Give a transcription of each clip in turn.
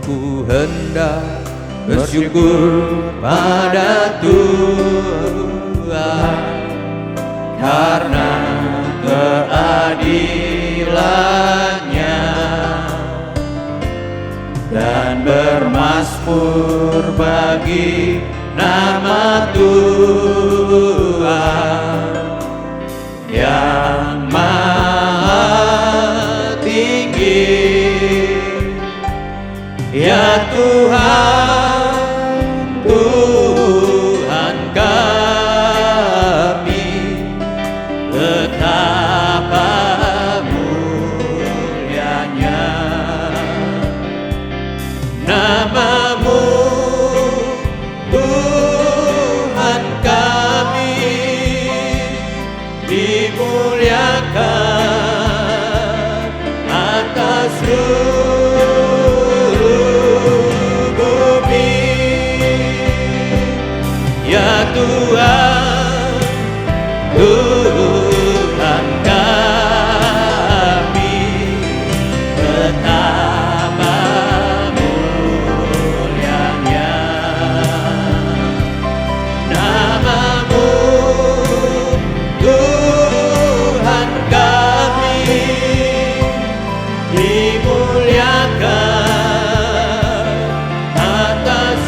Ku hendak bersyukur pada Tuhan karena keadilannya, dan bermazmur bagi nama Tuhan yang maha tinggi. Ya Tuhan, Tuhan kami, betapa mulianya nama-Mu, Tuhan kami, dimuliakan atas Tuhan, Tuhan kami, betapa mulianya nama-Mu, Tuhan kami, dimuliakan atas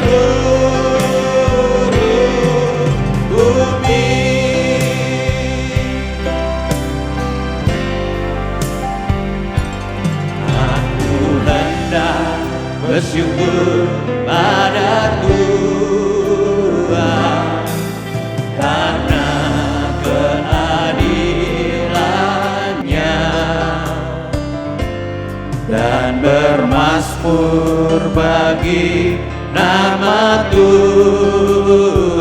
bersyukur pada Tuhan karena keadilannya, dan bermazmur bagi nama Tuhan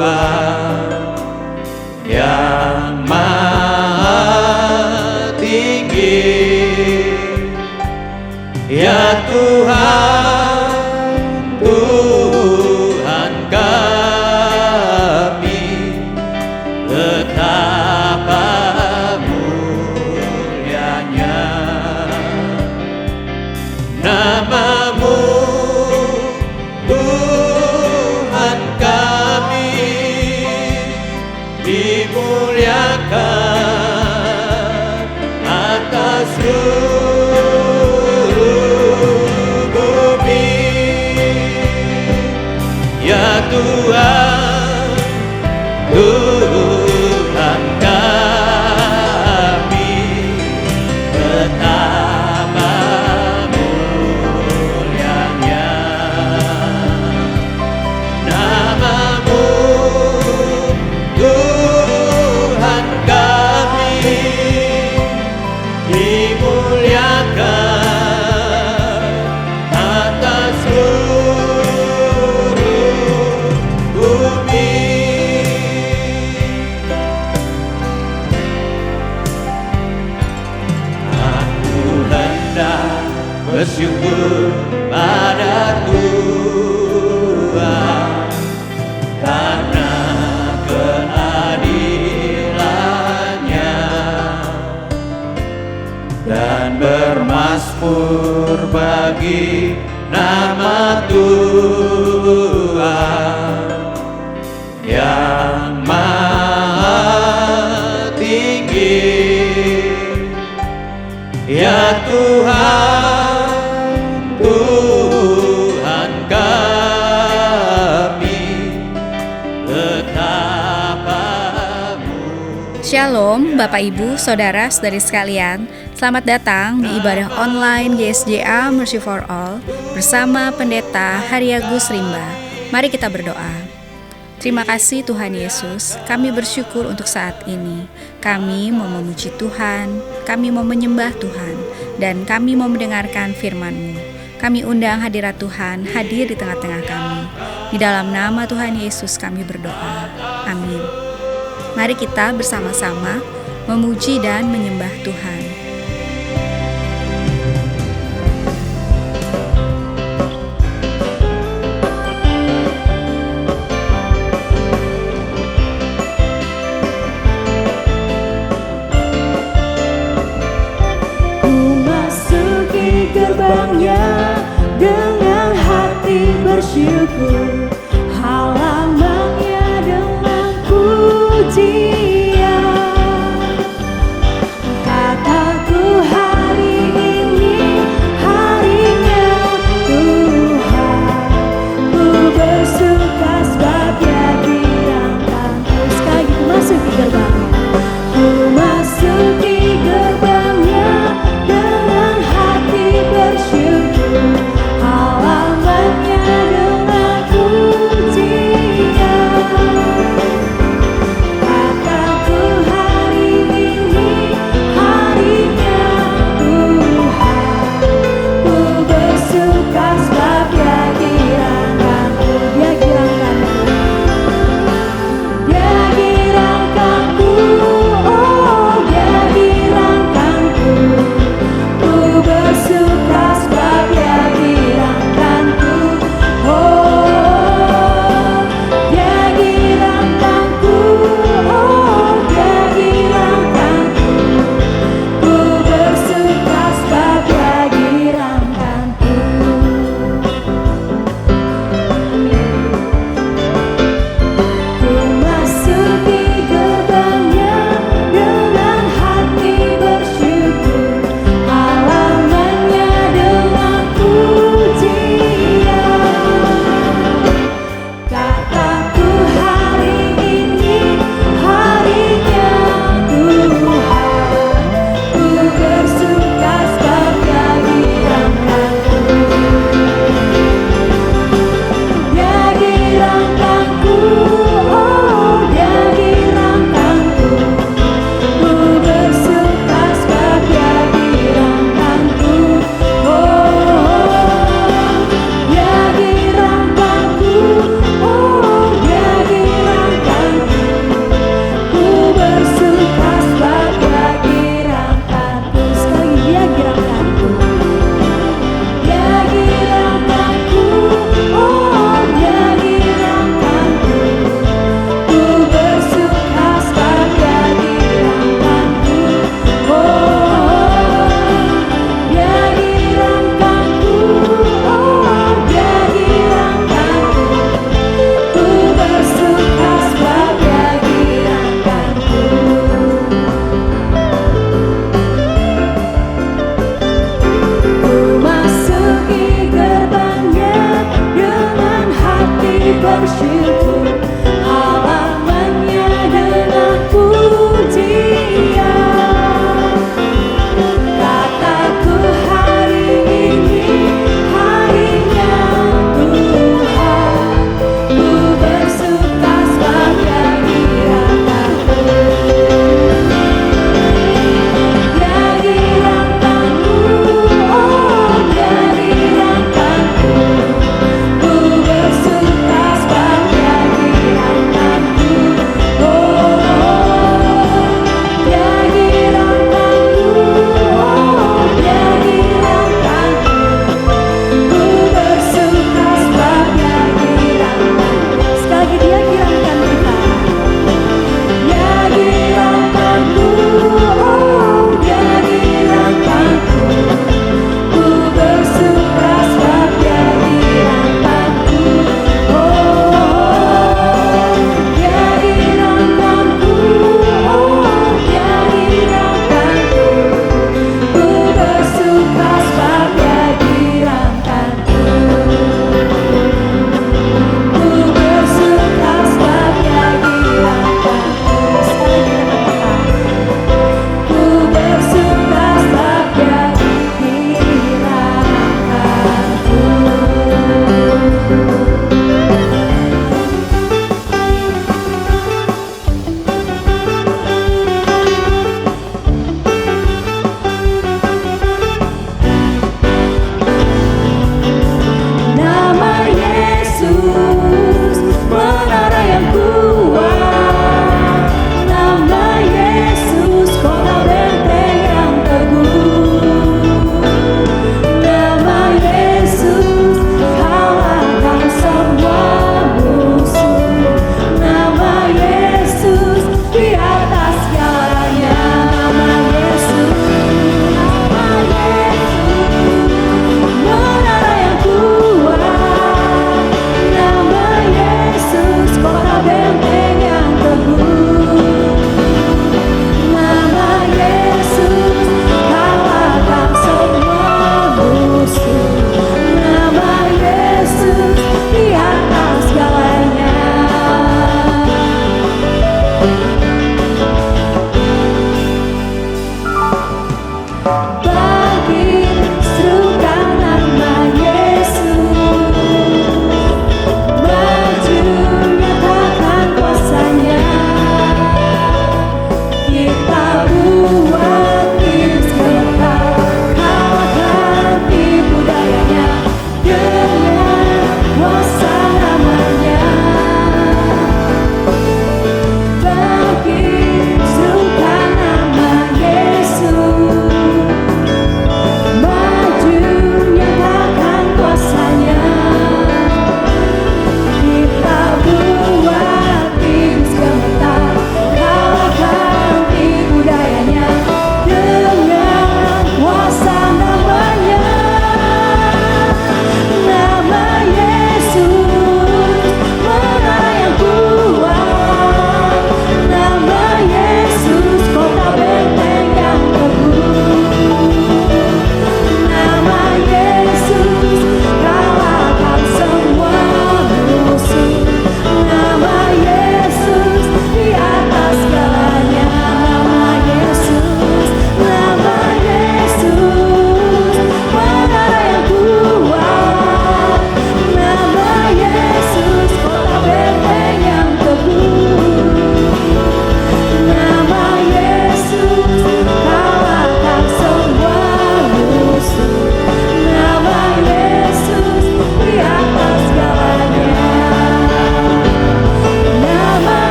yang maha tinggi. Ya Tuhan, Tuhan kami, betapa mulianya nama-Mu, Tuhan kami, dimuliakan atas ya Tuhan, Tuhan kami, betapa mulianya nama-Mu, Tuhan kami, dimuliakan atas bersyukur pada Tuhan karena keadilannya, dan bermazmur bagi nama Tuhan yang maha tinggi. Ya Tuhan, Tuhan kami, betapa Shalom Bapak Ibu, Saudara-saudari sekalian. Selamat datang di ibadah online GSJA Mercy for All bersama Pendeta Haryagus Rimba. Mari kita berdoa. Terima kasih Tuhan Yesus, kami bersyukur untuk saat ini. Kami mau memuji Tuhan, kami mau menyembah Tuhan, dan kami mau mendengarkan firman-Mu. Kami undang hadirat Tuhan hadir di tengah-tengah kami. Di dalam nama Tuhan Yesus kami berdoa. Amin. Mari kita bersama-sama memuji dan menyembah Tuhan. Gerbangnya dengan hati bersyukur, halamannya dengan pujian. Kataku hari ini harinya Tuhan, ku bersuka sebab Dia kirangkanku. Sekali lagi memasuki gerbangnya, ku masuki gerbangnya dengan hati bersyukur, halamannya dengan pujian.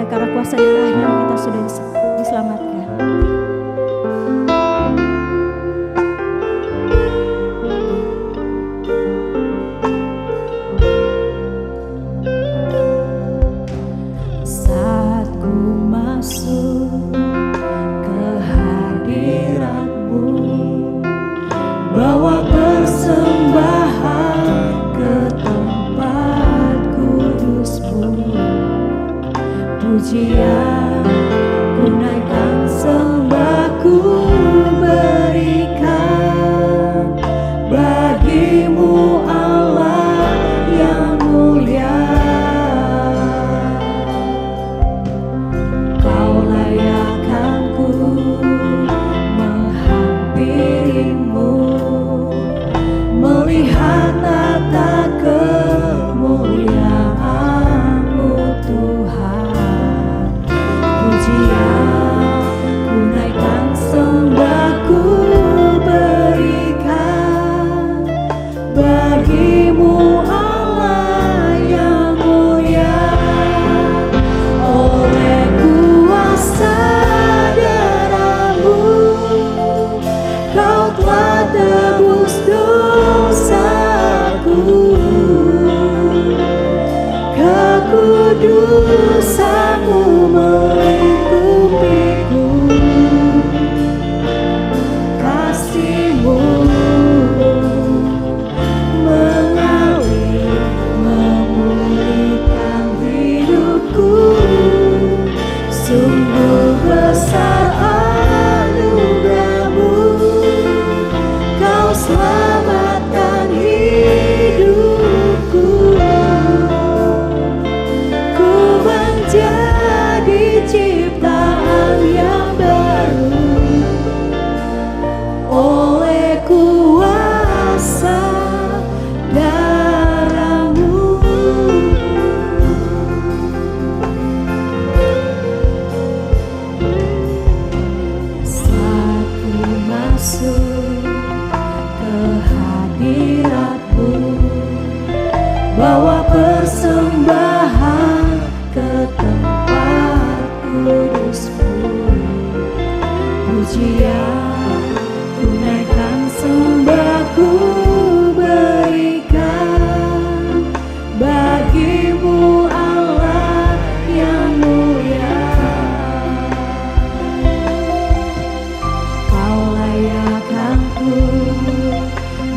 karena kuasa darahnya kita sudah diselamatkan. Saat ku masuk ke hadirat-Mu, bawa persembahan ke tempat kudus-Mu. Pujian ku naikkan, sembah ku berikan bagi-Mu Allah yang mulia. Kau layakkan ku menghampiri-Mu, melihat tata kemuliaan-Mu Tuhan. Pujian ku naikkan, sembah ku berikan bagi-Mu Allah yang mulia. Oleh kuasa darah-Mu, Kau telah tebus dosaku. Kekudusan-Mu melingkupiku, kasih-Mu mengalir memulihkan hidupku. Sungguh besar anugerah-Mu, Kau selamatkan hidupku. Ku menjadi ciptaan yang baru oleh kuasa darah-Mu. Saat ku masuk ke hadirat-Mu, bawa persembahan ke tempat kudus-Mu. Pujian ku naikkan, sembah ku berikan bagi-Mu Allah yang mulia. Kau layakkan ku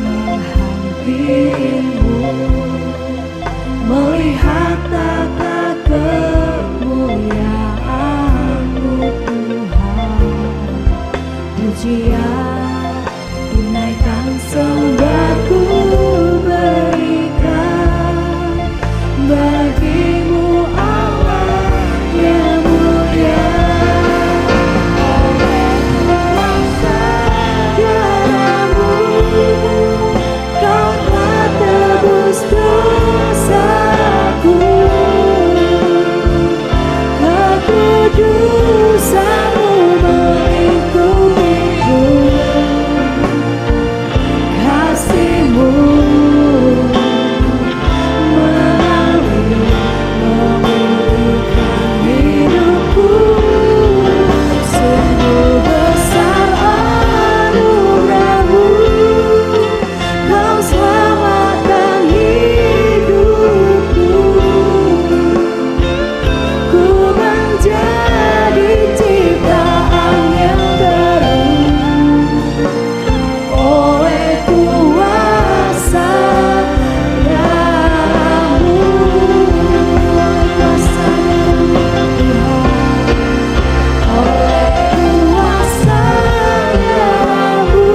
menghampiri-Mu, melihat tata kemuliaan-Mu Tuhan. Pujian ku naikkan, sembah ku berikan bagi-Mu Allah yang mulia. Oleh kuasa darah-Mu, Kau telah tebus dosaku. Kekudusan-Mu melingkupiku, kasih-Mu mengalir memulihkan hidupku. Sungguh besar anugerah-Mu, Kau selamatkan hidupku. Ku menjadi ciptaan yang baru oleh kuasa darah-Mu. Kuasa Tuhan, oleh kuasa darah-Mu,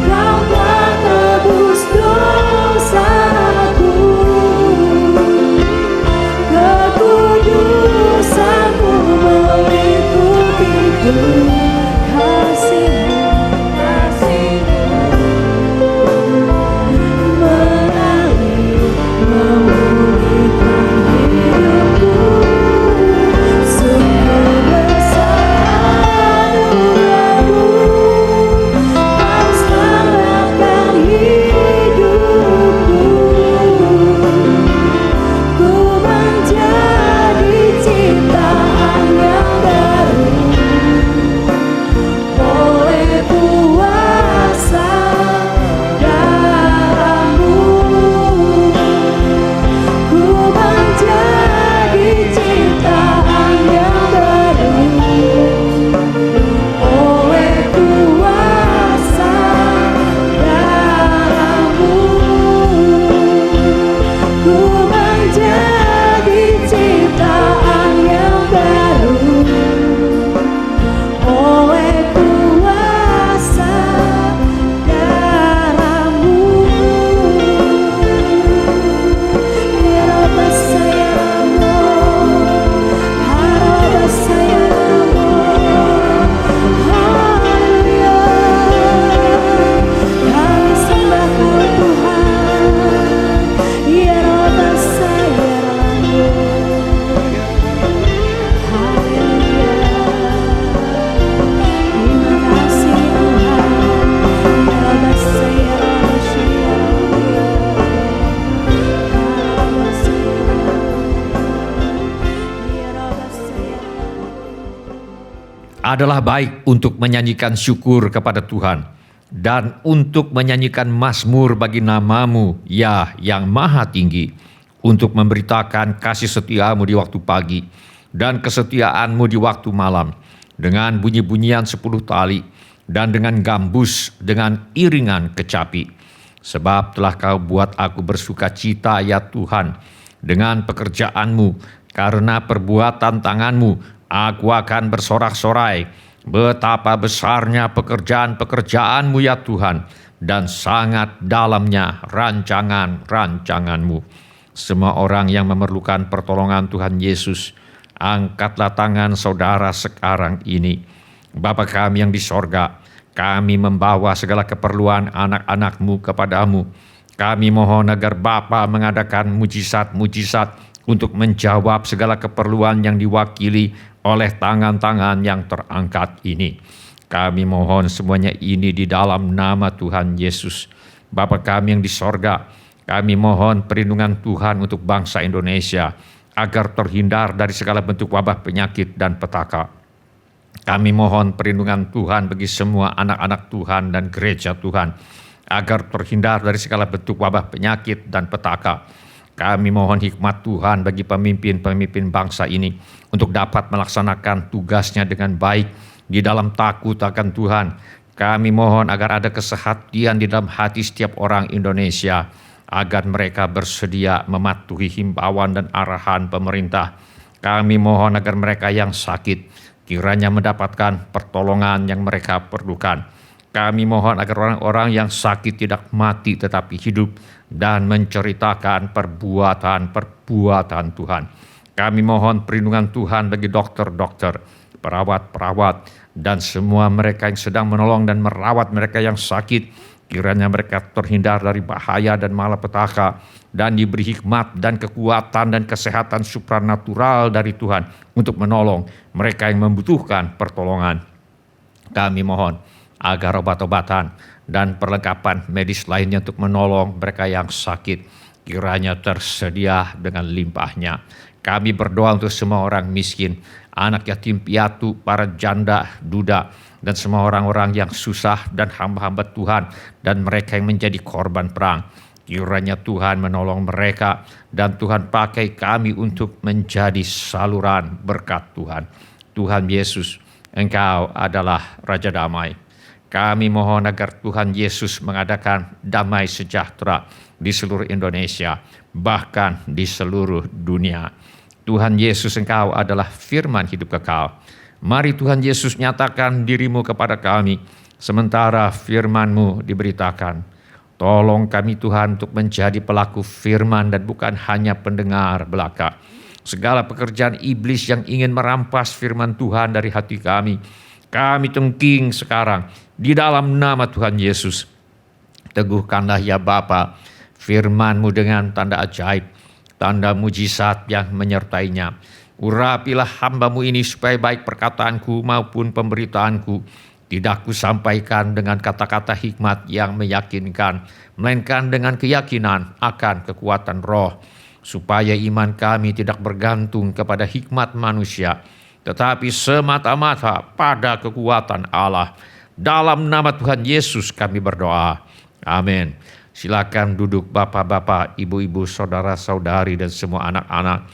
Kau telah tebus dosaku. Kekudusan-Mu melingkupiku, kasih-Mu mengalir memulihkan hidupku. Sungguh besar anugerah-Mu, Kau selamatkan hidupku. Ku menjadi ciptaan Adalah baik untuk menyanyikan syukur kepada Tuhan dan untuk menyanyikan mazmur bagi nama-Mu, ya yang maha tinggi, untuk memberitakan kasih setia-Mu di waktu pagi dan kesetiaan-Mu di waktu malam, dengan bunyi-bunyian 10 tali dan dengan gambus, dengan iringan kecapi. Sebab telah Kau buat aku bersuka cita, ya Tuhan, dengan pekerjaan-Mu, karena perbuatan tangan-Mu aku akan bersorak-sorai. Betapa besarnya pekerjaan-pekerjaan-Mu, ya Tuhan, dan sangat dalamnya rancangan-rancangan-Mu. Semua orang yang memerlukan pertolongan Tuhan Yesus, angkatlah tangan saudara sekarang ini. Bapa kami yang di sorga, kami membawa segala keperluan anak-anak-Mu kepadamu. Kami mohon agar Bapa mengadakan mujizat-mujizat untuk menjawab segala keperluan yang diwakili oleh tangan-tangan yang terangkat ini. Kami mohon semuanya ini di dalam nama Tuhan Yesus. Bapa kami yang di sorga, kami mohon perlindungan Tuhan untuk bangsa Indonesia, agar terhindar dari segala bentuk wabah penyakit dan petaka. Kami mohon perlindungan Tuhan bagi semua anak-anak Tuhan dan gereja Tuhan, agar terhindar dari segala bentuk wabah penyakit dan petaka. Kami mohon hikmat Tuhan bagi pemimpin-pemimpin bangsa ini untuk dapat melaksanakan tugasnya dengan baik di dalam takut akan Tuhan. Kami mohon agar ada kesehatian di dalam hati setiap orang Indonesia, agar mereka bersedia mematuhi himbauan dan arahan pemerintah. Kami mohon agar mereka yang sakit kiranya mendapatkan pertolongan yang mereka perlukan. Kami mohon agar orang-orang yang sakit tidak mati tetapi hidup dan menceritakan perbuatan-perbuatan Tuhan. Kami mohon perlindungan Tuhan bagi dokter-dokter, perawat-perawat, dan semua mereka yang sedang menolong dan merawat mereka yang sakit. Kiranya mereka terhindar dari bahaya dan malapetaka, dan diberi hikmat dan kekuatan dan kesehatan supranatural dari Tuhan untuk menolong mereka yang membutuhkan pertolongan. Kami mohon agar obat-obatan dan perlengkapan medis lainnya untuk menolong mereka yang sakit kiranya tersedia dengan limpahnya. Kami berdoa untuk semua orang miskin, anak yatim piatu, para janda, duda, dan semua orang-orang yang susah dan hamba-hamba Tuhan dan mereka yang menjadi korban perang. Kiranya Tuhan menolong mereka dan Tuhan pakai kami untuk menjadi saluran berkat Tuhan. Tuhan Yesus, Engkau adalah Raja Damai. Kami mohon agar Tuhan Yesus mengadakan damai sejahtera di seluruh Indonesia, bahkan di seluruh dunia. Tuhan Yesus, Engkau adalah firman hidup kekal. Mari Tuhan Yesus nyatakan diri-Mu kepada kami, sementara firman-Mu diberitakan. Tolong kami Tuhan untuk menjadi pelaku firman dan bukan hanya pendengar belaka. Segala pekerjaan iblis yang ingin merampas firman Tuhan dari hati kami tengking sekarang di dalam nama Tuhan Yesus. Teguhkanlah ya Bapa firman-Mu dengan tanda ajaib, tanda mujizat yang menyertainya. Urapilah hamba-Mu ini supaya baik perkataanku maupun pemberitaanku tidak kusampaikan dengan kata-kata hikmat yang meyakinkan, melainkan dengan keyakinan akan kekuatan roh, supaya iman kami tidak bergantung kepada hikmat manusia, tetapi semata-mata pada kekuatan Allah. Dalam nama Tuhan Yesus kami berdoa. Amin. Silakan duduk bapak-bapak, ibu-ibu, saudara-saudari, dan semua anak-anak.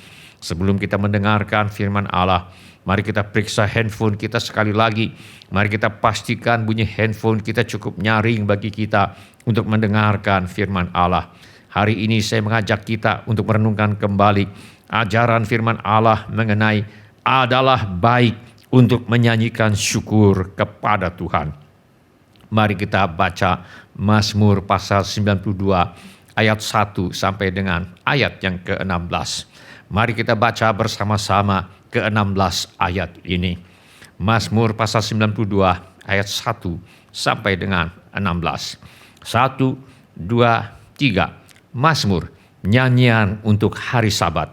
Sebelum kita mendengarkan firman Allah, mari kita periksa handphone kita sekali lagi. Mari kita pastikan bunyi handphone kita cukup nyaring bagi kita untuk mendengarkan firman Allah. Hari ini saya mengajak kita untuk merenungkan kembali ajaran firman Allah mengenai adalah baik untuk menyanyikan syukur kepada Tuhan. Mari kita baca Mazmur pasal 92 ayat 1 sampai dengan ayat yang ke-16. Mari kita baca bersama-sama ke-16 ayat ini. Mazmur pasal 92 ayat 1 sampai dengan 16. 1, 2, 3. Mazmur, nyanyian untuk hari Sabat.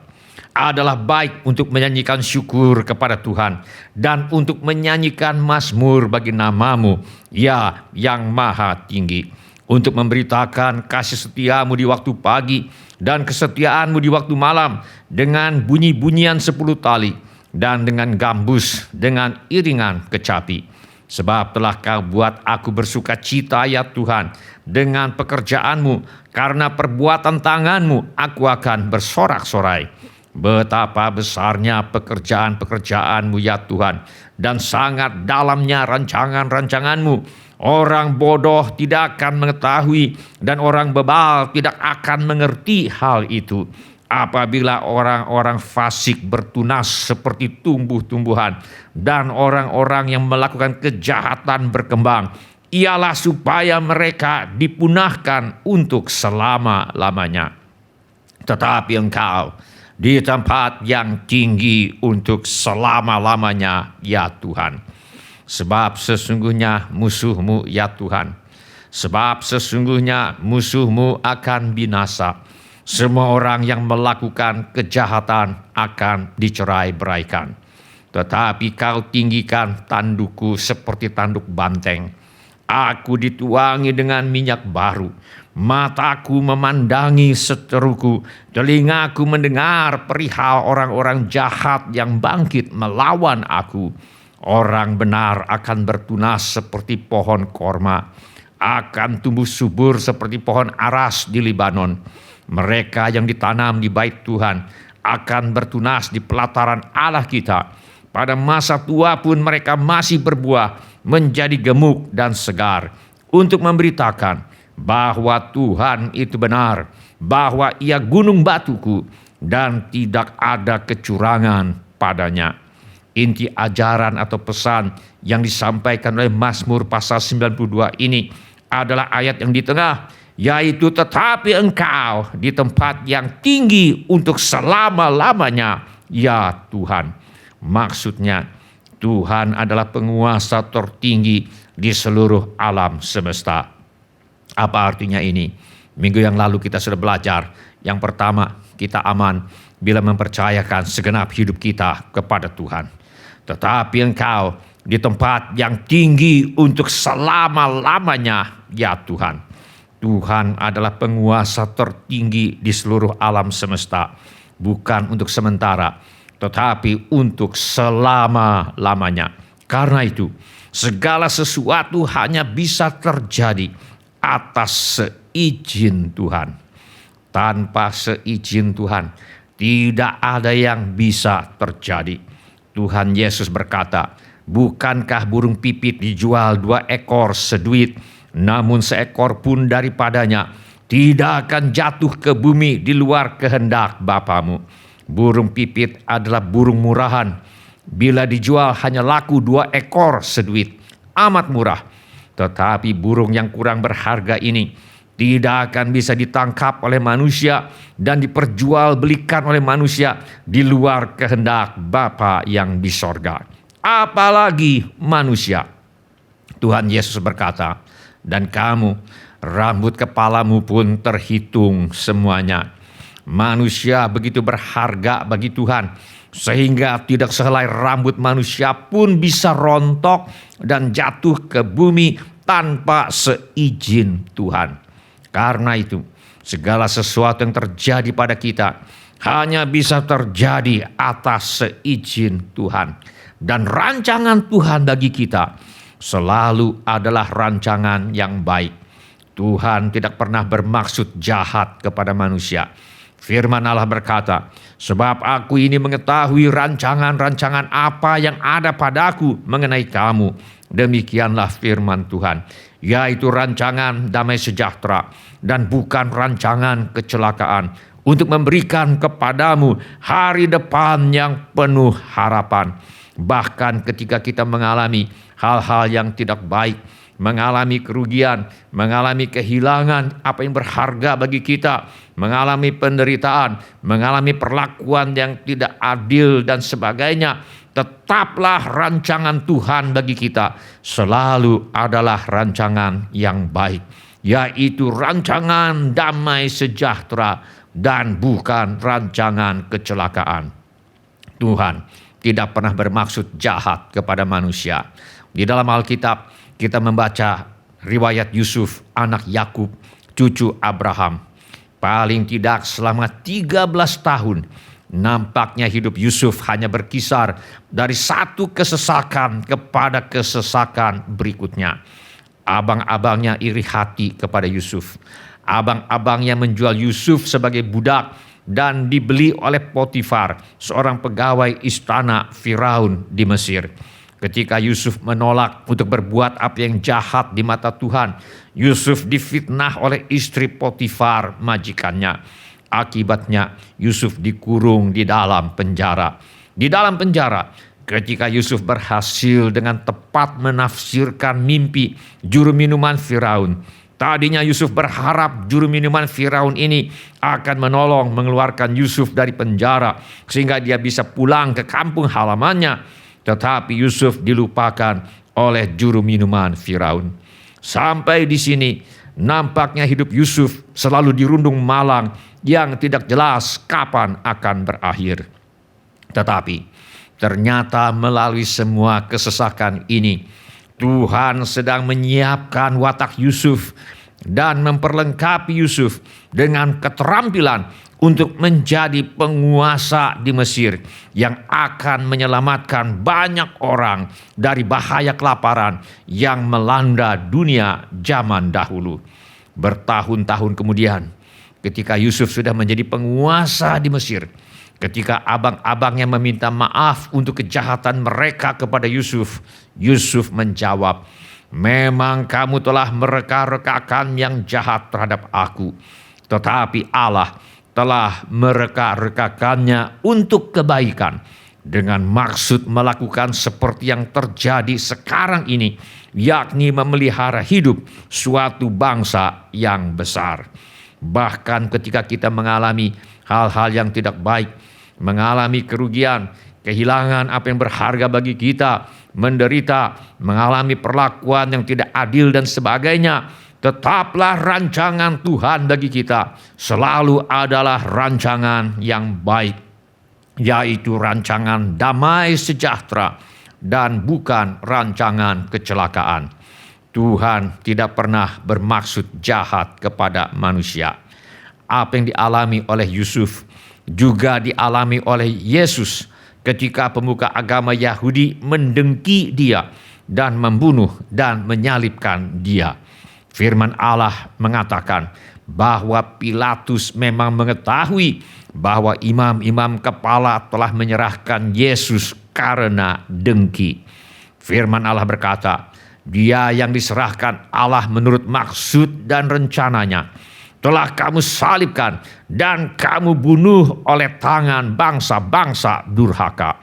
Adalah baik untuk menyanyikan syukur kepada Tuhan dan untuk menyanyikan mazmur bagi nama-Mu, ya yang maha tinggi, untuk memberitakan kasih setia-Mu di waktu pagi dan kesetiaan-Mu di waktu malam dengan bunyi-bunyian 10 tali dan dengan gambus, dengan iringan kecapi. Sebab telah kau buat aku bersuka cita ya Tuhan dengan pekerjaanmu, karena perbuatan tanganmu aku akan bersorak-sorai. Betapa besarnya pekerjaan-pekerjaanmu ya Tuhan, dan sangat dalamnya rancangan-rancanganmu. Orang bodoh tidak akan mengetahui, dan orang bebal tidak akan mengerti hal itu. Apabila orang-orang fasik bertunas seperti tumbuh-tumbuhan, dan orang-orang yang melakukan kejahatan berkembang, ialah supaya mereka dipunahkan untuk selama-lamanya. Tetapi engkau di tempat yang tinggi untuk selama-lamanya ya Tuhan. Sebab sesungguhnya musuhmu ya Tuhan, sebab sesungguhnya musuhmu akan binasa. Semua orang yang melakukan kejahatan akan dicerai-beraikan. Tetapi kau tinggikan tandukku seperti tanduk banteng. Aku dituangi dengan minyak baru. Mataku memandangi seteruku. Telingaku mendengar perihal orang-orang jahat yang bangkit melawan aku. Orang benar akan bertunas seperti pohon korma, akan tumbuh subur seperti pohon aras di Libanon. Mereka yang ditanam di bait Tuhan akan bertunas di pelataran Allah kita. Pada masa tua pun mereka masih berbuah, menjadi gemuk dan segar, untuk memberitakan bahwa Tuhan itu benar, bahwa Ia gunung batuku, dan tidak ada kecurangan padanya. Inti ajaran atau pesan yang disampaikan oleh Mazmur pasal 92 ini adalah ayat yang di tengah, yaitu tetapi engkau di tempat yang tinggi untuk selama-lamanya ya Tuhan. Maksudnya Tuhan adalah penguasa tertinggi di seluruh alam semesta. Apa artinya ini? Minggu yang lalu kita sudah belajar. Yang pertama, kita aman bila mempercayakan segenap hidup kita kepada Tuhan. Tetapi engkau di tempat yang tinggi untuk selama-lamanya ya Tuhan. Tuhan adalah penguasa tertinggi di seluruh alam semesta, bukan untuk sementara, tetapi untuk selama-lamanya. Karena itu, segala sesuatu hanya bisa terjadi atas seizin Tuhan. Tanpa seizin Tuhan, tidak ada yang bisa terjadi. Tuhan Yesus berkata, bukankah burung pipit dijual 2 ekor seduit? Namun seekor pun daripadanya tidak akan jatuh ke bumi di luar kehendak Bapamu. Burung pipit adalah burung murahan. Bila dijual hanya laku 2 ekor seduit, amat murah. Tetapi burung yang kurang berharga ini tidak akan bisa ditangkap oleh manusia dan diperjualbelikan oleh manusia di luar kehendak Bapa yang di sorga. Apalagi manusia. Tuhan Yesus berkata, dan kamu, rambut kepalamu pun terhitung semuanya. Manusia begitu berharga bagi Tuhan, sehingga tidak sehelai rambut manusia pun bisa rontok dan jatuh ke bumi tanpa seizin Tuhan. Karena itu, segala sesuatu yang terjadi pada kita hanya bisa terjadi atas seizin Tuhan. Dan rancangan Tuhan bagi kita selalu adalah rancangan yang baik. Tuhan tidak pernah bermaksud jahat kepada manusia. Firman Allah berkata, sebab aku ini mengetahui rancangan-rancangan apa yang ada padaku mengenai kamu. Demikianlah firman Tuhan, yaitu rancangan damai sejahtera dan bukan rancangan kecelakaan, untuk memberikan kepadamu hari depan yang penuh harapan. Bahkan ketika kita mengalami hal-hal yang tidak baik, mengalami kerugian, mengalami kehilangan apa yang berharga bagi kita, mengalami penderitaan, mengalami perlakuan yang tidak adil dan sebagainya, tetaplah rancangan Tuhan bagi kita selalu adalah rancangan yang baik, yaitu rancangan damai sejahtera dan bukan rancangan kecelakaan. Tuhan tidak pernah bermaksud jahat kepada manusia. Di dalam Alkitab kita membaca riwayat Yusuf, anak Yakub, cucu Abraham. Paling tidak selama 13 tahun nampaknya hidup Yusuf hanya berkisar dari satu kesesakan kepada kesesakan berikutnya. Abang-abangnya iri hati kepada Yusuf. Abang-abangnya menjual Yusuf sebagai budak dan dibeli oleh Potifar, seorang pegawai istana Firaun di Mesir. Ketika Yusuf menolak untuk berbuat apa yang jahat di mata Tuhan, Yusuf difitnah oleh istri Potifar, majikannya. Akibatnya Yusuf dikurung di dalam penjara. Di dalam penjara, ketika Yusuf berhasil dengan tepat menafsirkan mimpi juru minuman Firaun. Tadinya Yusuf berharap juru minuman Firaun ini akan menolong mengeluarkan Yusuf dari penjara sehingga dia bisa pulang ke kampung halamannya. Tetapi Yusuf dilupakan oleh juru minuman Firaun. Sampai di sini nampaknya hidup Yusuf selalu dirundung malang yang tidak jelas kapan akan berakhir. Tetapi ternyata melalui semua kesesakan ini, Tuhan sedang menyiapkan watak Yusuf dan memperlengkapi Yusuf dengan keterampilan untuk menjadi penguasa di Mesir yang akan menyelamatkan banyak orang dari bahaya kelaparan yang melanda dunia zaman dahulu. Bertahun-tahun kemudian, ketika Yusuf sudah menjadi penguasa di Mesir, ketika abang-abangnya meminta maaf untuk kejahatan mereka kepada Yusuf, Yusuf menjawab, "Memang kamu telah mereka-rekakan yang jahat terhadap aku, tetapi Allah telah mereka-rekakannya untuk kebaikan dengan maksud melakukan seperti yang terjadi sekarang ini, yakni memelihara hidup suatu bangsa yang besar." Bahkan ketika kita mengalami hal-hal yang tidak baik, mengalami kerugian, kehilangan apa yang berharga bagi kita, menderita, mengalami perlakuan yang tidak adil dan sebagainya, tetaplah rancangan Tuhan bagi kita selalu adalah rancangan yang baik, yaitu rancangan damai sejahtera dan bukan rancangan kecelakaan. Tuhan tidak pernah bermaksud jahat kepada manusia. Apa yang dialami oleh Yusuf juga dialami oleh Yesus ketika pemuka agama Yahudi mendengki dia dan membunuh dan menyalibkan dia. Firman Allah mengatakan bahwa Pilatus memang mengetahui bahwa imam-imam kepala telah menyerahkan Yesus karena dengki. Firman Allah berkata, "Dia yang diserahkan Allah menurut maksud dan rencananya telah kamu salibkan dan kamu bunuh oleh tangan bangsa-bangsa durhaka."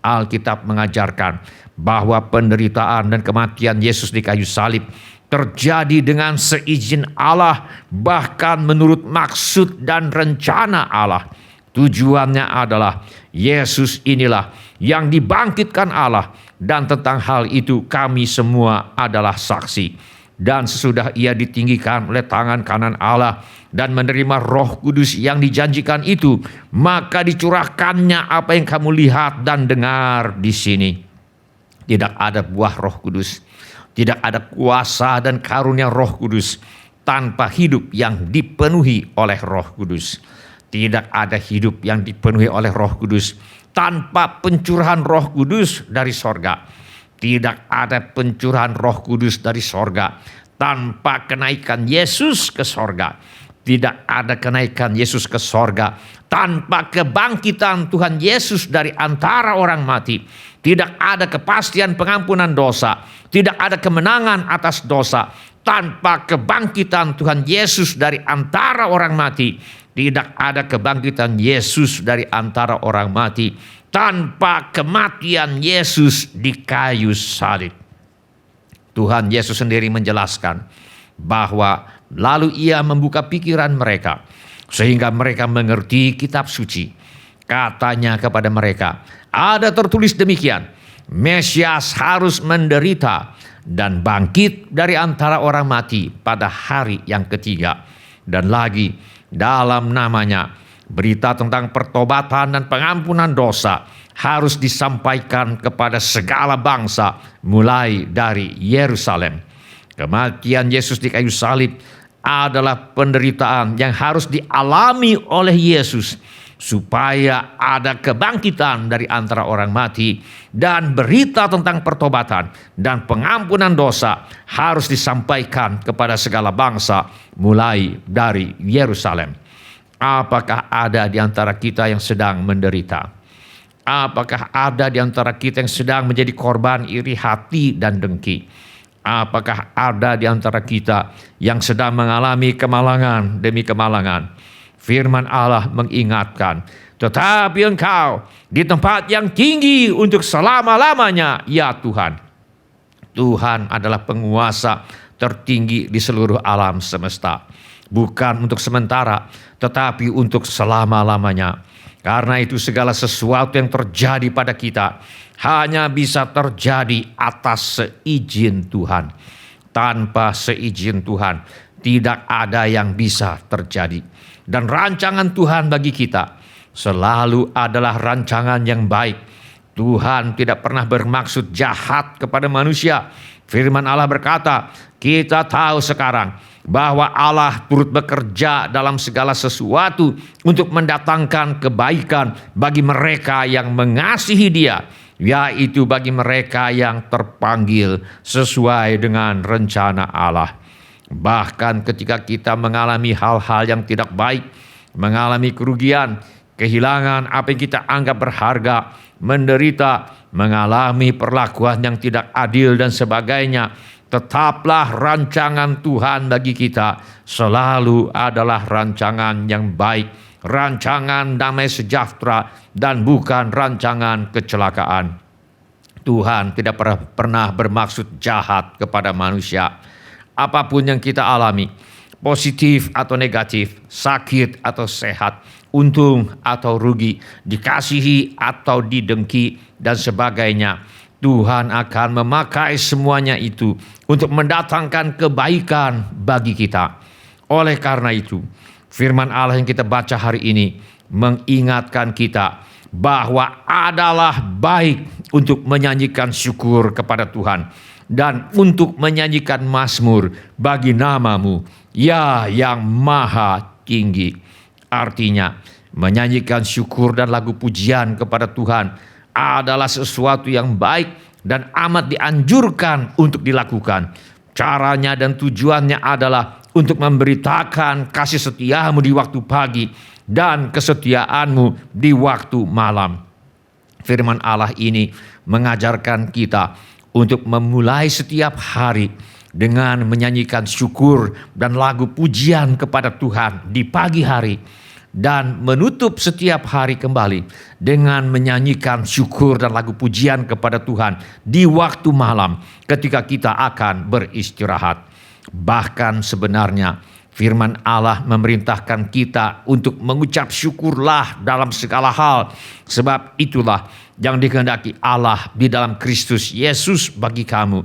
Alkitab mengajarkan bahwa penderitaan dan kematian Yesus di kayu salib terjadi dengan seizin Allah, bahkan menurut maksud dan rencana Allah. Tujuannya adalah Yesus inilah yang dibangkitkan Allah, dan tentang hal itu kami semua adalah saksi. Dan sesudah ia ditinggikan oleh tangan kanan Allah dan menerima Roh Kudus yang dijanjikan itu, maka dicurahkannya apa yang kamu lihat dan dengar di sini. Tidak ada buah Roh Kudus, tidak ada kuasa dan karunia Roh Kudus tanpa hidup yang dipenuhi oleh Roh Kudus. Tidak ada hidup yang dipenuhi oleh Roh Kudus tanpa pencurahan Roh Kudus dari sorga. Tidak ada pencurahan Roh Kudus dari sorga tanpa kenaikan Yesus ke sorga. Tidak ada kenaikan Yesus ke sorga tanpa kebangkitan Tuhan Yesus dari antara orang mati. Tidak ada kepastian pengampunan dosa. Tidak ada kemenangan atas dosa tanpa kebangkitan Tuhan Yesus dari antara orang mati. Tidak ada kebangkitan Yesus dari antara orang mati tanpa kematian Yesus di kayu salib. Tuhan Yesus sendiri menjelaskan bahwa lalu ia membuka pikiran mereka sehingga mereka mengerti kitab suci. Katanya kepada mereka, ada tertulis demikian, Mesias harus menderita dan bangkit dari antara orang mati pada hari yang ketiga. Dan lagi, dalam namanya berita tentang pertobatan dan pengampunan dosa harus disampaikan kepada segala bangsa mulai dari Yerusalem. Kematian Yesus di kayu salib adalah penderitaan yang harus dialami oleh Yesus supaya ada kebangkitan dari antara orang mati, dan berita tentang pertobatan dan pengampunan dosa harus disampaikan kepada segala bangsa mulai dari Yerusalem. Apakah ada di antara kita yang sedang menderita? Apakah ada di antara kita yang sedang menjadi korban iri hati dan dengki? Apakah ada di antara kita yang sedang mengalami kemalangan demi kemalangan? Firman Allah mengingatkan, tetapi engkau di tempat yang tinggi untuk selama-lamanya, ya Tuhan. Tuhan adalah penguasa tertinggi di seluruh alam semesta. Bukan untuk sementara, tetapi untuk selama-lamanya. Karena itu segala sesuatu yang terjadi pada kita hanya bisa terjadi atas seizin Tuhan. Tanpa seizin Tuhan, tidak ada yang bisa terjadi. Dan rancangan Tuhan bagi kita selalu adalah rancangan yang baik. Tuhan tidak pernah bermaksud jahat kepada manusia. Firman Allah berkata, kita tahu sekarang bahwa Allah turut bekerja dalam segala sesuatu untuk mendatangkan kebaikan bagi mereka yang mengasihi Dia, yaitu bagi mereka yang terpanggil sesuai dengan rencana Allah. Bahkan ketika kita mengalami hal-hal yang tidak baik, mengalami kerugian, kehilangan apa yang kita anggap berharga, menderita, mengalami perlakuan yang tidak adil dan sebagainya, tetaplah rancangan Tuhan bagi kita selalu adalah rancangan yang baik, rancangan damai sejahtera, dan bukan rancangan kecelakaan. Tuhan tidak pernah bermaksud jahat kepada manusia. Apapun yang kita alami, positif atau negatif, sakit atau sehat, untung atau rugi, dikasihi atau didengki, dan sebagainya, Tuhan akan memakai semuanya itu untuk mendatangkan kebaikan bagi kita. Oleh karena itu, firman Allah yang kita baca hari ini mengingatkan kita bahwa adalah baik untuk menyanyikan syukur kepada Tuhan dan untuk menyanyikan mazmur bagi nama-Mu, ya yang maha tinggi. Artinya, menyanyikan syukur dan lagu pujian kepada Tuhan adalah sesuatu yang baik dan amat dianjurkan untuk dilakukan. Caranya dan tujuannya adalah untuk memberitakan kasih setia-Mu di waktu pagi dan kesetiaan-Mu di waktu malam. Firman Allah ini mengajarkan kita untuk memulai setiap hari dengan menyanyikan syukur dan lagu pujian kepada Tuhan di pagi hari, dan menutup setiap hari kembali dengan menyanyikan syukur dan lagu pujian kepada Tuhan di waktu malam ketika kita akan beristirahat. Bahkan sebenarnya firman Allah memerintahkan kita untuk mengucap syukurlah dalam segala hal, sebab itulah yang dikehendaki Allah di dalam Kristus Yesus bagi kamu.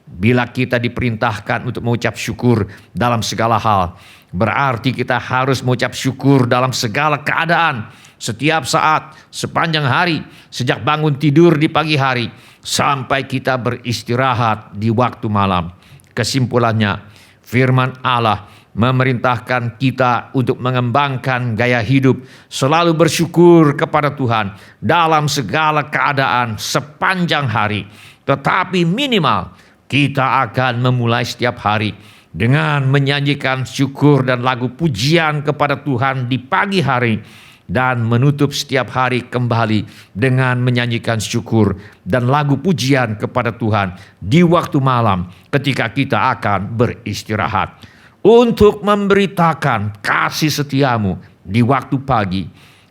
Bila kita diperintahkan untuk mengucap syukur dalam segala hal, berarti kita harus mengucap syukur dalam segala keadaan, setiap saat, sepanjang hari, sejak bangun tidur di pagi hari, sampai kita beristirahat di waktu malam. Kesimpulannya, firman Allah memerintahkan kita untuk mengembangkan gaya hidup selalu bersyukur kepada Tuhan dalam segala keadaan sepanjang hari. Tetapi minimal kita akan memulai setiap hari dengan menyanyikan syukur dan lagu pujian kepada Tuhan di pagi hari, dan menutup setiap hari kembali dengan menyanyikan syukur dan lagu pujian kepada Tuhan di waktu malam ketika kita akan beristirahat, untuk memberitakan kasih setia-Mu di waktu pagi